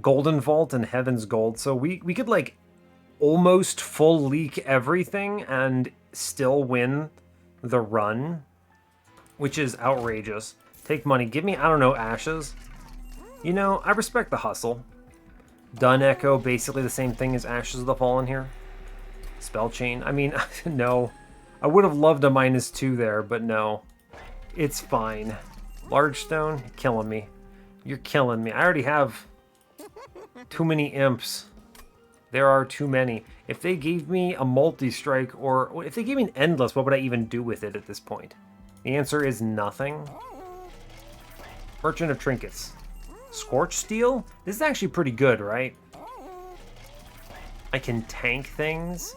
Golden Vault and Heaven's Gold. So we could like almost full leak everything and still win the run, which is outrageous. Take money. Give me, I don't know, ashes. You know, I respect the hustle. Dun Echo, basically the same thing as Ashes of the Fallen here. Spell Chain. I mean, no. I would have loved a -2 there, but no. It's fine. Large Stone, killing me. You're killing me. I already have too many imps. There are too many. If they gave me a multi-strike, or if they gave me an endless, what would I even do with it at this point? The answer is nothing. Merchant of Trinkets. Scorch Steel? This is actually pretty good, right? I can tank things.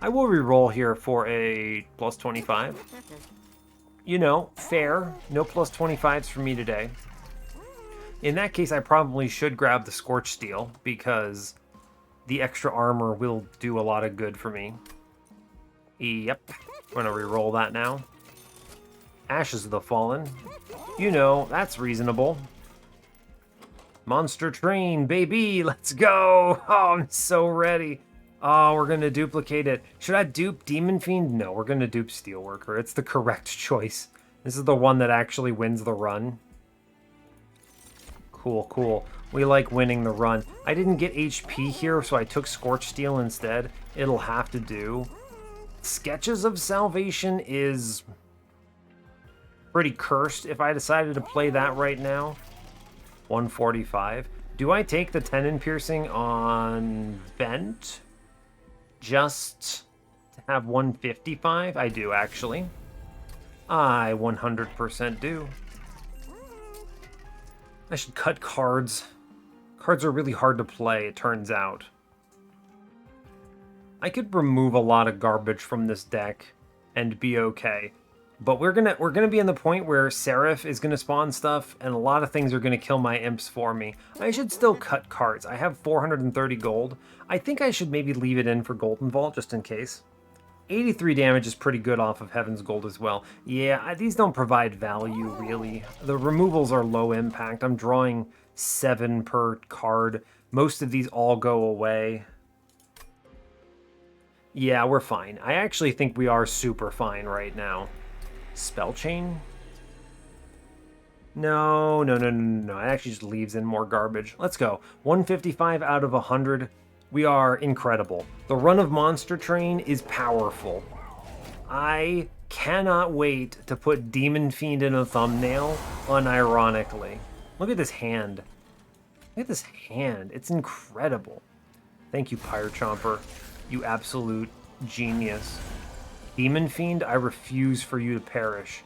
I will re-roll here for a +25. You know, fair. No +25s for me today. In that case, I probably should grab the Scorch Steel because the extra armor will do a lot of good for me. Yep. I'm gonna re-roll that now. Ashes of the Fallen. You know, that's reasonable. Monster Train, baby, let's go! Oh, I'm so ready. Oh, we're gonna duplicate it. Should I dupe Demon Fiend? No, we're gonna dupe Steelworker. It's the correct choice. This is the one that actually wins the run. Cool, cool. We like winning the run. I didn't get HP here, so I took Scorch Steel instead. It'll have to do. Sketches of Salvation is pretty cursed if I decided to play that right now. 145. Do I take the tendon piercing on Vent just to have 155? I do, actually. I 100% do. I should cut cards. Cards are really hard to play, it turns out. I could remove a lot of garbage from this deck and be okay. But we're gonna be in the point where Seraph is gonna spawn stuff, and a lot of things are gonna kill my imps for me. I should still cut cards. I have 430 gold. I think I should maybe leave it in for Golden Vault just in case. 83 damage is pretty good off of Heaven's Gold as well. Yeah, these don't provide value really. The removals are low impact. I'm drawing 7 per card. Most of these all go away. Yeah, we're fine. I actually think we are super fine right now. Spell Chain? No. It actually just leaves in more garbage. Let's go. 155 out of 100. We are incredible. The run of Monster Train is powerful. I cannot wait to put Demon Fiend in a thumbnail, unironically. Look at this hand. Look at this hand. It's incredible. Thank you, Pyre Chomper. You absolute genius. Demon Fiend, I refuse for you to perish.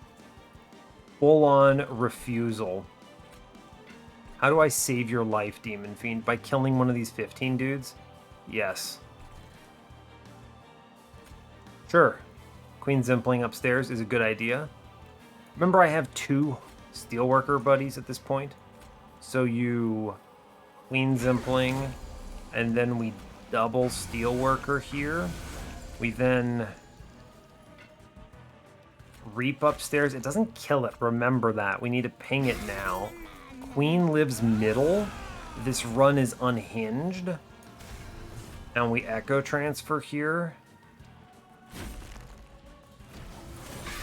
Full-on refusal. How do I save your life, Demon Fiend? By killing one of these 15 dudes? Yes. Sure. Queen Zimpling upstairs is a good idea. Remember, I have 2 Steelworker buddies at this point. So you Queen Zimpling, and then we double Steelworker here. We then Reap upstairs. It doesn't kill it, remember that. We need to ping it now. Queen lives middle. This run is unhinged. And we Echo Transfer here.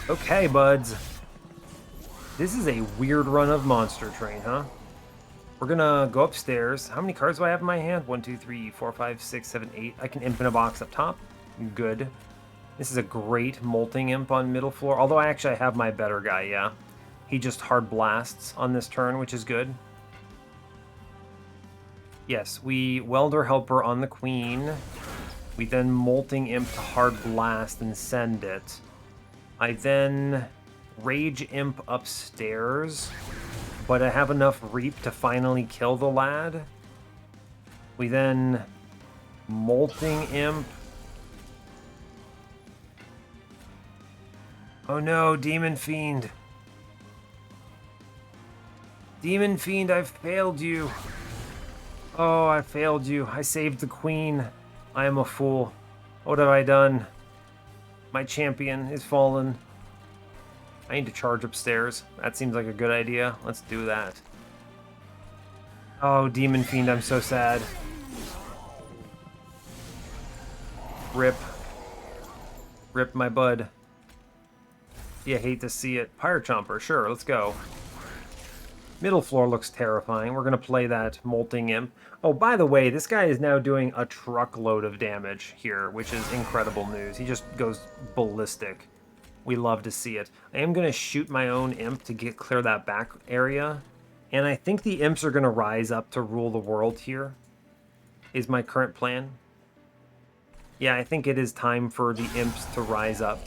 Okay, buds. This is a weird run of Monster Train, huh? We're gonna go upstairs. How many cards do I have in my hand? 1, 2, 3, 4, 5, 6, 7, 8. I can imp in a box up top. Good. This is a great Molting Imp on middle floor. Although I actually have my better guy, yeah. He just hard blasts on this turn, which is good. Yes, we Welder Helper on the Queen. We then Molting Imp to hard blast and send it. I then Rage Imp upstairs. But I have enough Reap to finally kill the lad. We then Molting Imp. Oh no, Demon Fiend. Demon Fiend, I've failed you. Oh, I failed you. I saved the Queen. I am a fool. What have I done? My champion is fallen. I need to charge upstairs. That seems like a good idea. Let's do that. Oh, Demon Fiend, I'm so sad. Rip. Rip my bud. You hate to see it. Pyre Chomper, sure, let's go. Middle floor looks terrifying. We're going to play that Molting Imp. Oh, by the way, this guy is now doing a truckload of damage here, which is incredible news. He just goes ballistic. We love to see it. I am going to shoot my own Imp to clear that back area. And I think the Imps are going to rise up to rule the world here, is my current plan. Yeah, I think it is time for the Imps to rise up.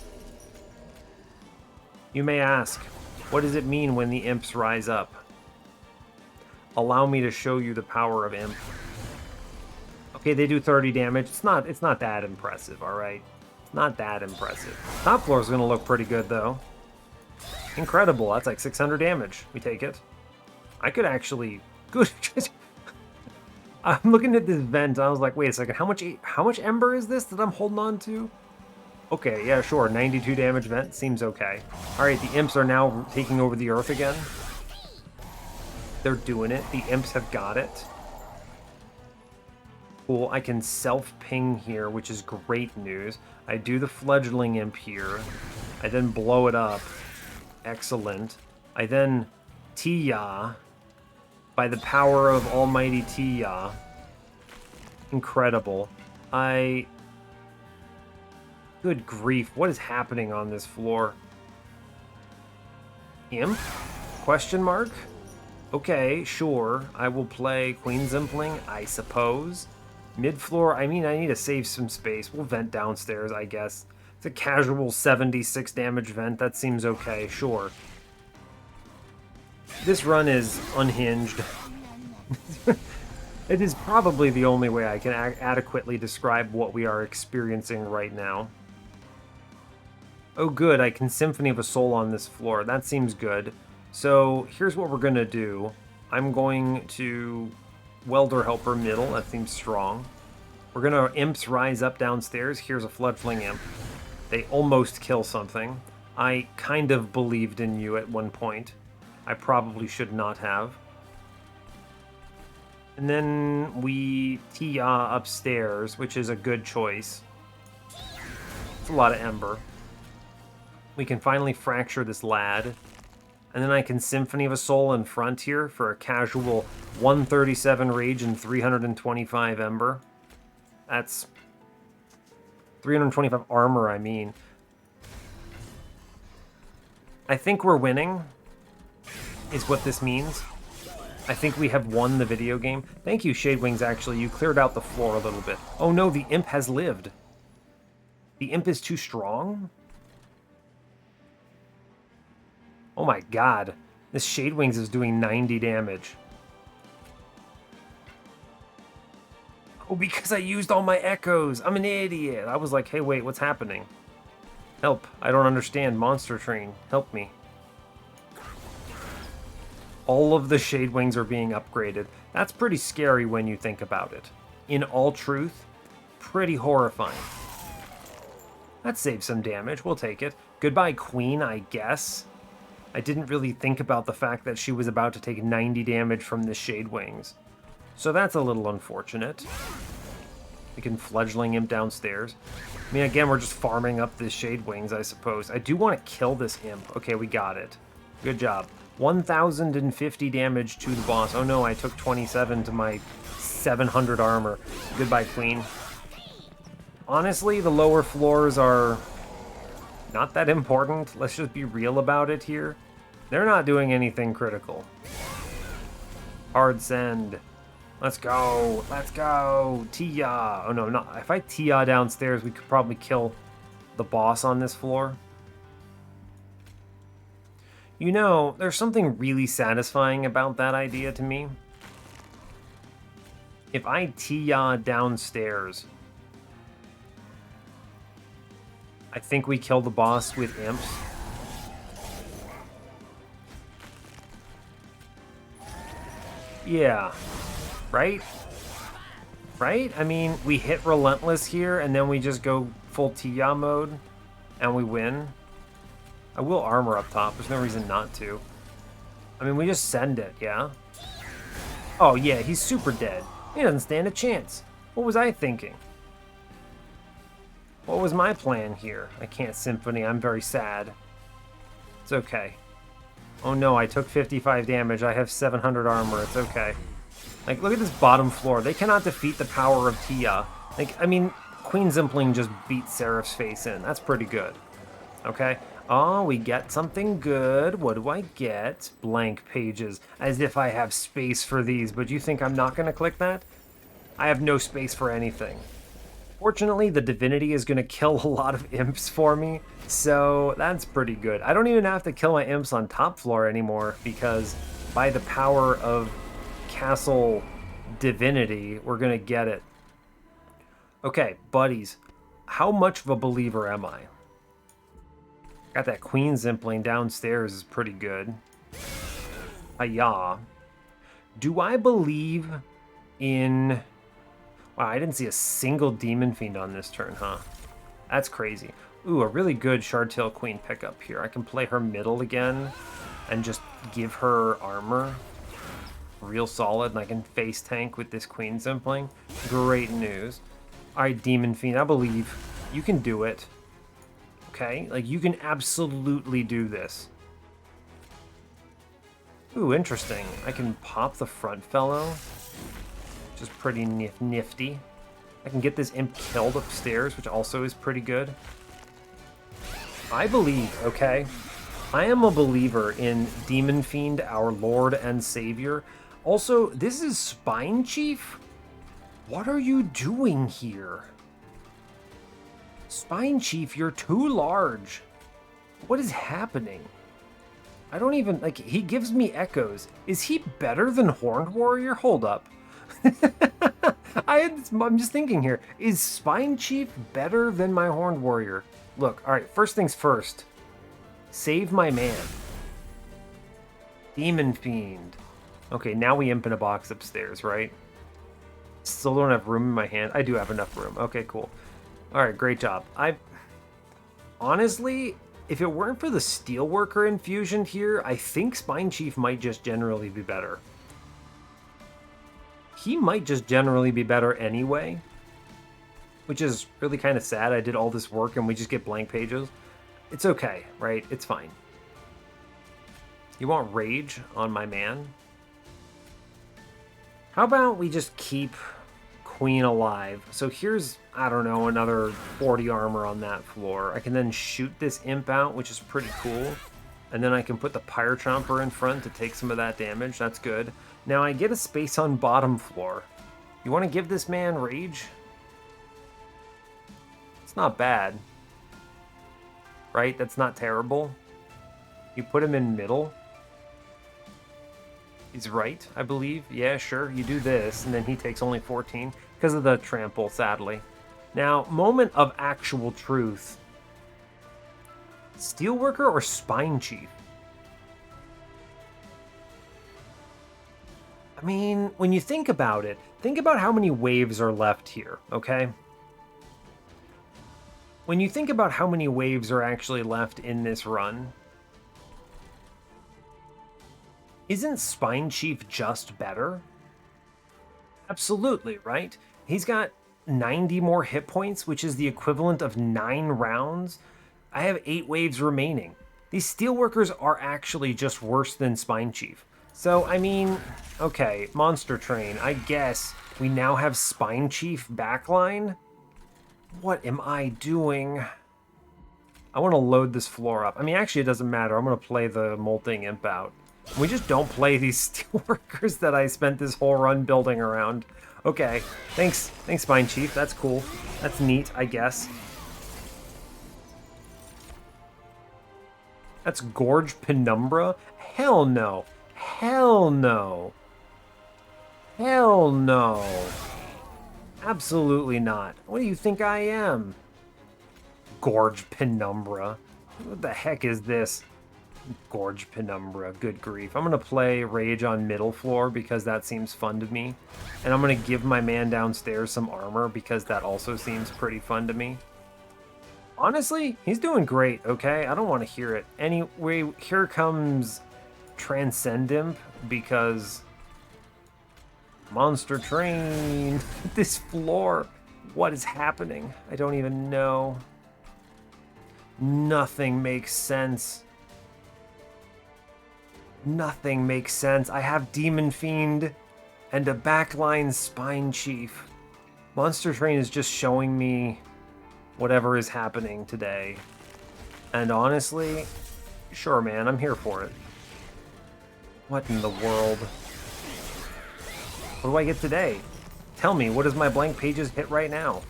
You may ask, what does it mean when the Imps rise up? Allow me to show you the power of Imp. Okay, they do 30 damage. It's not that impressive, all right? It's not that impressive. Top floor is going to look pretty good, though. Incredible. That's like 600 damage. We take it. I could actually... Good. I'm looking at this vent. I was like, wait a second. How much Ember is this that I'm holding on to? Okay, yeah, sure. 92 damage vent seems okay. All right, the Imps are now taking over the Earth again. They're doing it. The Imps have got it. Cool. I can self-ping here, which is great news. I do the Fledgling Imp here. I then blow it up. Excellent. I then Tia by the power of Almighty Tia. Incredible. Good grief, what is happening on this floor? Imp? Question mark? Okay, sure. I will play Queen Zimpling, I suppose. Mid-floor, I mean, I need to save some space. We'll vent downstairs, I guess. It's a casual 76 damage vent. That seems okay, sure. This run is unhinged. It is probably the only way I can adequately describe what we are experiencing right now. Oh good, I can Symphony of a Soul on this floor. That seems good. So here's what we're going to do. I'm going to Welder Helper middle. That seems strong. We're going to Imps Rise up downstairs. Here's a Fledgling Imp. They almost kill something. I kind of believed in you at one point. I probably should not have. And then we Tia upstairs, which is a good choice. It's a lot of Ember. We can finally fracture this lad. And then I can Symphony of a Soul in front here for a casual 137 Rage and 325 Ember. That's 325 armor, I mean. I think we're winning, is what this means. I think we have won the video game. Thank you, Shadewings, actually. You cleared out the floor a little bit. Oh no, the Imp has lived. The Imp is too strong? Oh my god. This Shadewings is doing 90 damage. Oh, because I used all my echoes. I'm an idiot. I was like, hey, wait, what's happening? Help. I don't understand. Monster Train. Help me. All of the Shadewings are being upgraded. That's pretty scary when you think about it. In all truth, pretty horrifying. That saves some damage. We'll take it. Goodbye, Queen, I guess. I didn't really think about the fact that she was about to take 90 damage from the Shadewings. So that's a little unfortunate. We can Fledgling Imp downstairs. I mean, again, we're just farming up this Shadewings, I suppose. I do want to kill this Imp. Okay, we got it. Good job. 1,050 damage to the boss. Oh no, I took 27 to my 700 armor. Goodbye, Queen. Honestly, the lower floors are not that important. Let's just be real about it here. They're not doing anything critical. Hard send. Let's go. Let's go. Tia. Oh no, not. If I Tia downstairs, we could probably kill the boss on this floor. You know, there's something really satisfying about that idea to me. If I Tia downstairs, I think we kill the boss with Imps. Yeah. Right? Right? I mean, we hit Relentless here, and then we just go full Tia mode, and we win. I will armor up top. There's no reason not to. I mean, we just send it, yeah? Oh, yeah, he's super dead. He doesn't stand a chance. What was I thinking? What was my plan here? I can't Symphony. I'm very sad. It's okay. Oh, no, I took 55 damage. I have 700 armor. It's okay. Like, look at this bottom floor. They cannot defeat the power of Tia. Like, I mean, Queen Zimpling just beat Seraph's face in. That's pretty good. Okay? Oh, we get something good. What do I get? Blank pages. As if I have space for these, but you think I'm not going to click that? I have no space for anything. Fortunately, the Divinity is going to kill a lot of Imps for me, so that's pretty good. I don't even have to kill my Imps on top floor anymore, because by the power of Castle Divinity, we're going to get it. Okay, buddies, how much of a believer am I? Got that Queen Zimpling downstairs is pretty good. Hiya. Do I believe in... Wow, I didn't see a single Demon Fiend on this turn, huh? That's crazy. Ooh, a really good Shardtail Queen pickup here. I can play her middle again and just give her armor. Real solid, and I can face tank with this Queen Zimpling. Great news. Alright, Demon Fiend, I believe. You can do it. Okay? Like, you can absolutely do this. Ooh, interesting. I can pop the front fellow, which is pretty nifty. I can get this Imp killed upstairs, which also is pretty good. I believe, okay? I am a believer in Demon Fiend, our Lord and Savior. Also, this is Spine Chief? What are you doing here? Spine Chief, you're too large. What is happening? I don't even, like, he gives me echoes. Is he better than Horned Warrior? Hold up. I'm just thinking here. Is Spine Chief better than my Horned Warrior? Look, alright, first things first. Save my man. Demon Fiend. Okay, now we imp in a box upstairs, right? Still don't have room in my hand. I do have enough room. Okay, cool. Alright, great job. Honestly, if it weren't for the Steelworker infusion here, I think Spine Chief might just generally be better. He might just generally be better anyway, which is really kind of sad. I did all this work and we just get blank pages. It's okay, right? It's fine. You want Rage on my man? How about we just keep Queen alive? So here's, I don't know, another 40 armor on that floor. I can then shoot this imp out, which is pretty cool. And then I can put the Pyre Chomper in front to take some of that damage. That's good. Now I get a space on bottom floor. You want to give this man Rage? It's not bad. Right? That's not terrible. You put him in middle. He's right, I believe. Yeah, sure. You do this, and then he takes only 14 because of the trample, sadly. Now, moment of actual truth. Steelworker or Spine Chief? I mean, when you think about it, think about how many waves are left here, okay? When you think about how many waves are actually left in this run, isn't Spine Chief just better? Absolutely, right? He's got 90 more hit points, which is the equivalent of 9 rounds. I have 8 waves remaining. These Steelworkers are actually just worse than Spine Chief. So, I mean, okay, Monster Train, I guess we now have Spine Chief backline? What am I doing? I want to load this floor up. I mean, actually, it doesn't matter. I'm going to play the Molting Imp out. We just don't play these Steelworkers that I spent this whole run building around. Okay, thanks Spine Chief. That's cool. That's neat, I guess. That's Gorge Penumbra? Hell no. Hell no. Hell no. Absolutely not. What do you think I am? Gorge Penumbra. What the heck is this? Gorge Penumbra. Good grief. I'm going to play Rage on middle floor because that seems fun to me. And I'm going to give my man downstairs some armor because that also seems pretty fun to me. Honestly, he's doing great, okay? I don't want to hear it. Anyway, here comes Transcendimp because... Monster Train! This floor! What is happening? I don't even know. Nothing makes sense. Nothing makes sense. I have Demon Fiend and a backline Spine Chief. Monster Train is just showing me whatever is happening today. And honestly, sure man, I'm here for it. What in the world? What do I get today? Tell me, what does my blank pages hit right now?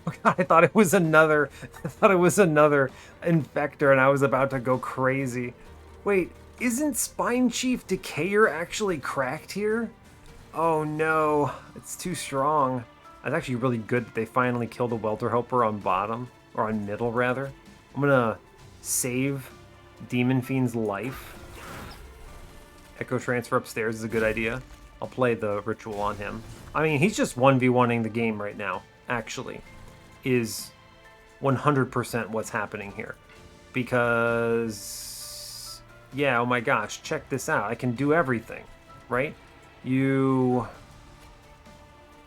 Oh god, I thought it was another Infector and I was about to go crazy. Wait, isn't Spine Chief Decayer actually cracked here? Oh no, it's too strong. It's actually really good that they finally killed a Welterhelper on bottom, or on middle rather. I'm gonna save Demon Fiend's life. Echo Transfer upstairs is a good idea. I'll play the ritual on him. I mean, he's just 1v1ing the game right now, actually. Is 100% what's happening here. Because... yeah, oh my gosh, check this out. I can do everything, right? I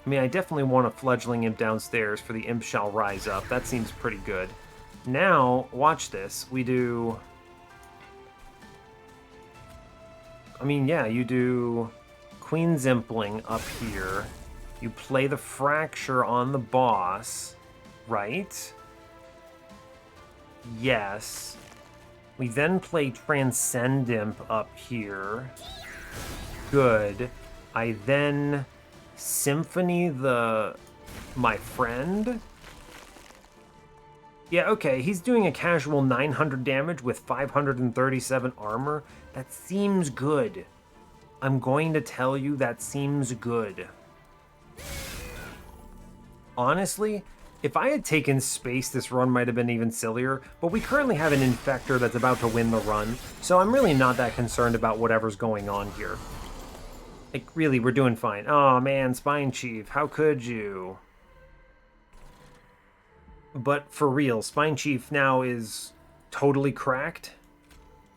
mean, I definitely want a Fledgling Imp downstairs for the Imp Shall Rise Up. That seems pretty good. Now, watch this. We do... I mean, yeah, you do Queen Zimpling up here. You play the Fracture on the boss, right? Yes. We then play Transcendent up here. Good. I then Symphony my friend. Yeah, okay, he's doing a casual 900 damage with 537 armor. That seems good. I'm going to tell you that seems good. Honestly, if I had taken space, this run might have been even sillier, but we currently have an Infector that's about to win the run, so I'm really not that concerned about whatever's going on here. Like, really, we're doing fine. Oh man, Spine Chief, how could you? But for real, Spine Chief now is totally cracked.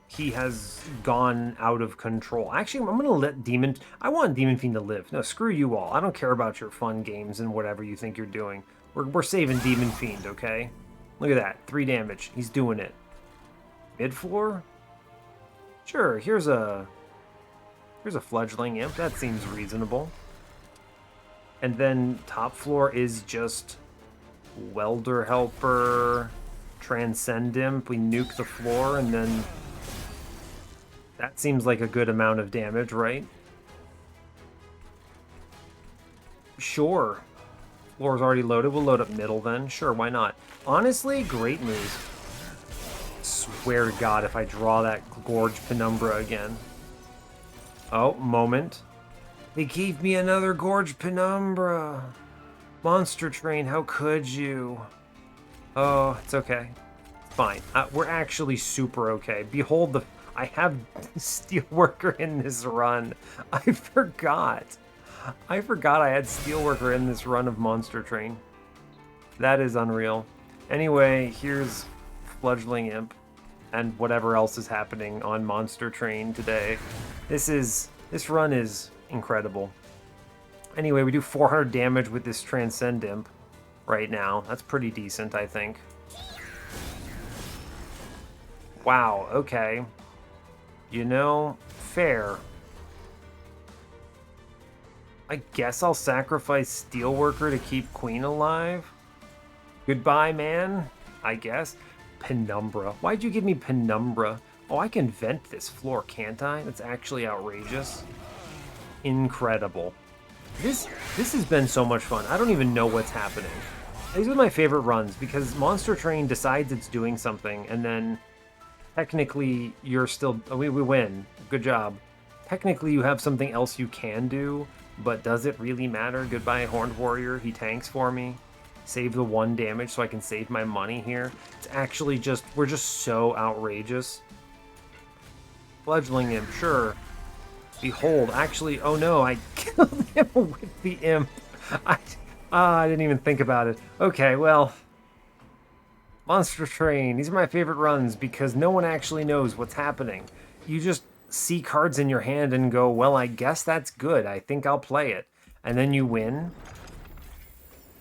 He has gone out of control. Actually, I'm going to let Demon... I want Demon Fiend to live. No, screw you all. I don't care about your fun games and whatever you think you're doing. We're saving Demon Fiend, okay? Look at that. 3 damage. He's doing it. Mid-floor? Sure, here's a Fledgling Imp. That seems reasonable. And then top floor is just Welder Helper, Transcend Imp. We nuke the floor, and then that seems like a good amount of damage, right? Sure. Floor's already loaded. We'll load up middle then. Sure, why not? Honestly, great move. Swear to God, if I draw that Gorge Penumbra again. Oh, moment. They gave me another Gorge Penumbra. Monster Train, how could you? Oh, it's okay. Fine. We're actually super okay. Behold the... I have Steelworker in this run. I forgot. I forgot I had Steelworker in this run of Monster Train. That is unreal. Anyway, here's Fledgling Imp and whatever else is happening on Monster Train today. This run is incredible. Anyway, we do 400 damage with this Transcend Imp right now. That's pretty decent, I think. Wow, okay. You know, fair. I guess I'll sacrifice Steelworker to keep Queen alive. Goodbye, man, I guess. Penumbra. Why'd you give me Penumbra? Oh, I can vent this floor, can't I? That's actually outrageous. Incredible. This has been so much fun. I don't even know what's happening. These are my favorite runs because Monster Train decides it's doing something, and then technically you're still... we win. Good job. Technically you have something else you can do, but does it really matter? Goodbye, Horned Warrior. He tanks for me. Save the 1 damage so I can save my money here. It's actually just... we're just so outrageous. Fledgling Imp, sure. Behold, actually... oh no, I killed him with the Imp. I didn't even think about it. Okay, well... Monster Train. These are my favorite runs because no one actually knows what's happening. You just see cards in your hand and go, well, I guess that's good. I think I'll play it. And then you win.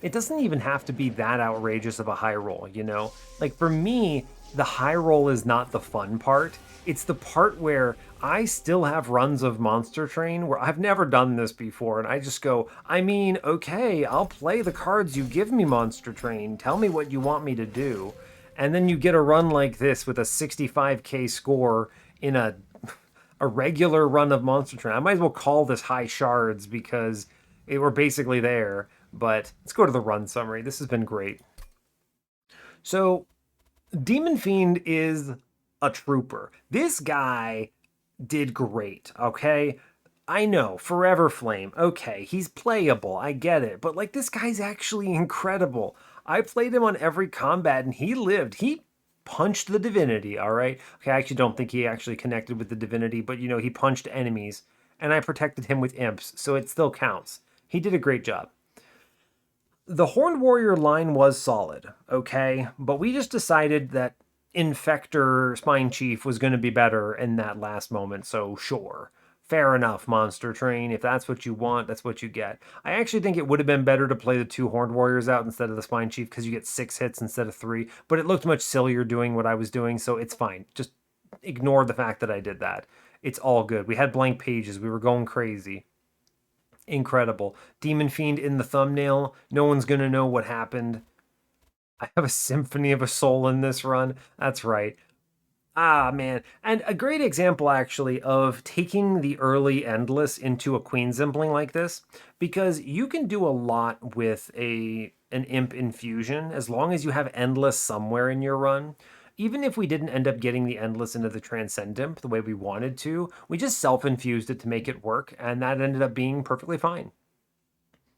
It doesn't even have to be that outrageous of a high roll, you know? Like, for me, the high roll is not the fun part. It's the part where I still have runs of Monster Train where I've never done this before, and I just go, I mean, okay, I'll play the cards you give me, Monster Train. Tell me what you want me to do. And then you get a run like this with a 65k score in a regular run of Monster Train. I might as well call this high shards because we're basically there. But let's go to the run summary. This has been great. So, Demon Fiend is a trooper. This guy did great, okay? I know, Forever Flame, okay, he's playable, I get it, but like this guy's actually incredible. I played him on every combat and he lived. He punched the Divinity, all right? Okay, I actually don't think he actually connected with the Divinity, but you know, he punched enemies and I protected him with imps, so it still counts. He did a great job. The Horned Warrior line was solid, okay? But we just decided that Infector Spine Chief was going to be better in that last moment, so sure. Fair enough, Monster Train. If that's what you want, that's what you get. I actually think it would have been better to play the 2 Horned Warriors out instead of the Spine Chief because you get 6 hits instead of 3, but it looked much sillier doing what I was doing, so it's fine. Just ignore the fact that I did that. It's all good. We had blank pages. We were going crazy. Incredible. Demon Fiend in the thumbnail. No one's going to know what happened. I have a Symphony of a Soul in this run. That's right. Ah, man. And a great example, actually, of taking the early Endless into a Queen Zimpling like this, because you can do a lot with an Imp infusion as long as you have Endless somewhere in your run. Even if we didn't end up getting the Endless into the Transcend Imp the way we wanted to, we just self-infused it to make it work, and that ended up being perfectly fine.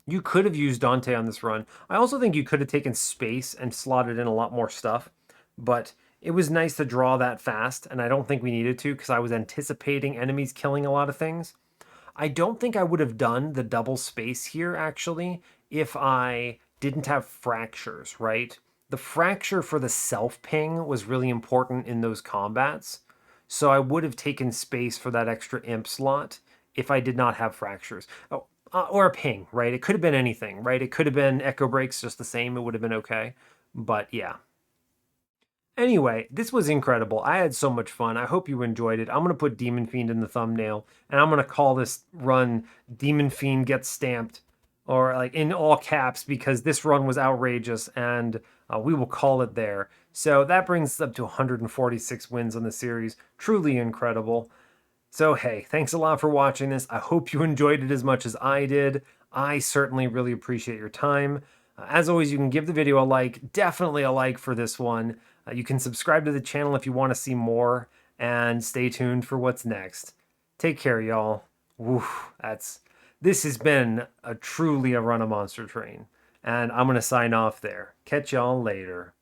You could have used Dante on this run. I also think you could have taken space and slotted in a lot more stuff, but it was nice to draw that fast, and I don't think we needed to because I was anticipating enemies killing a lot of things. I don't think I would have done the double space here actually if I didn't have fractures, right? The fracture for the self ping was really important in those combats. So I would have taken space for that extra imp slot if I did not have fractures. Oh, or a ping, right? It could have been anything, right? It could have been echo breaks just the same. It would have been okay. But yeah, anyway, this was incredible. I had so much fun. I hope you enjoyed it. I'm going to put Demon Fiend in the thumbnail, and I'm going to call this run Demon Fiend Gets Stamped, or like in all caps, because this run was outrageous, and we will call it there. So that brings us up to 146 wins on the series. Truly incredible. So, hey, thanks a lot for watching this. I hope you enjoyed it as much as I did. I certainly really appreciate your time. As always, you can give the video a like, definitely a like for this one. You can subscribe to the channel if you want to see more, and stay tuned for what's next. Take care, y'all. This has been truly a run a monster train, and I'm gonna sign off there. Catch y'all later.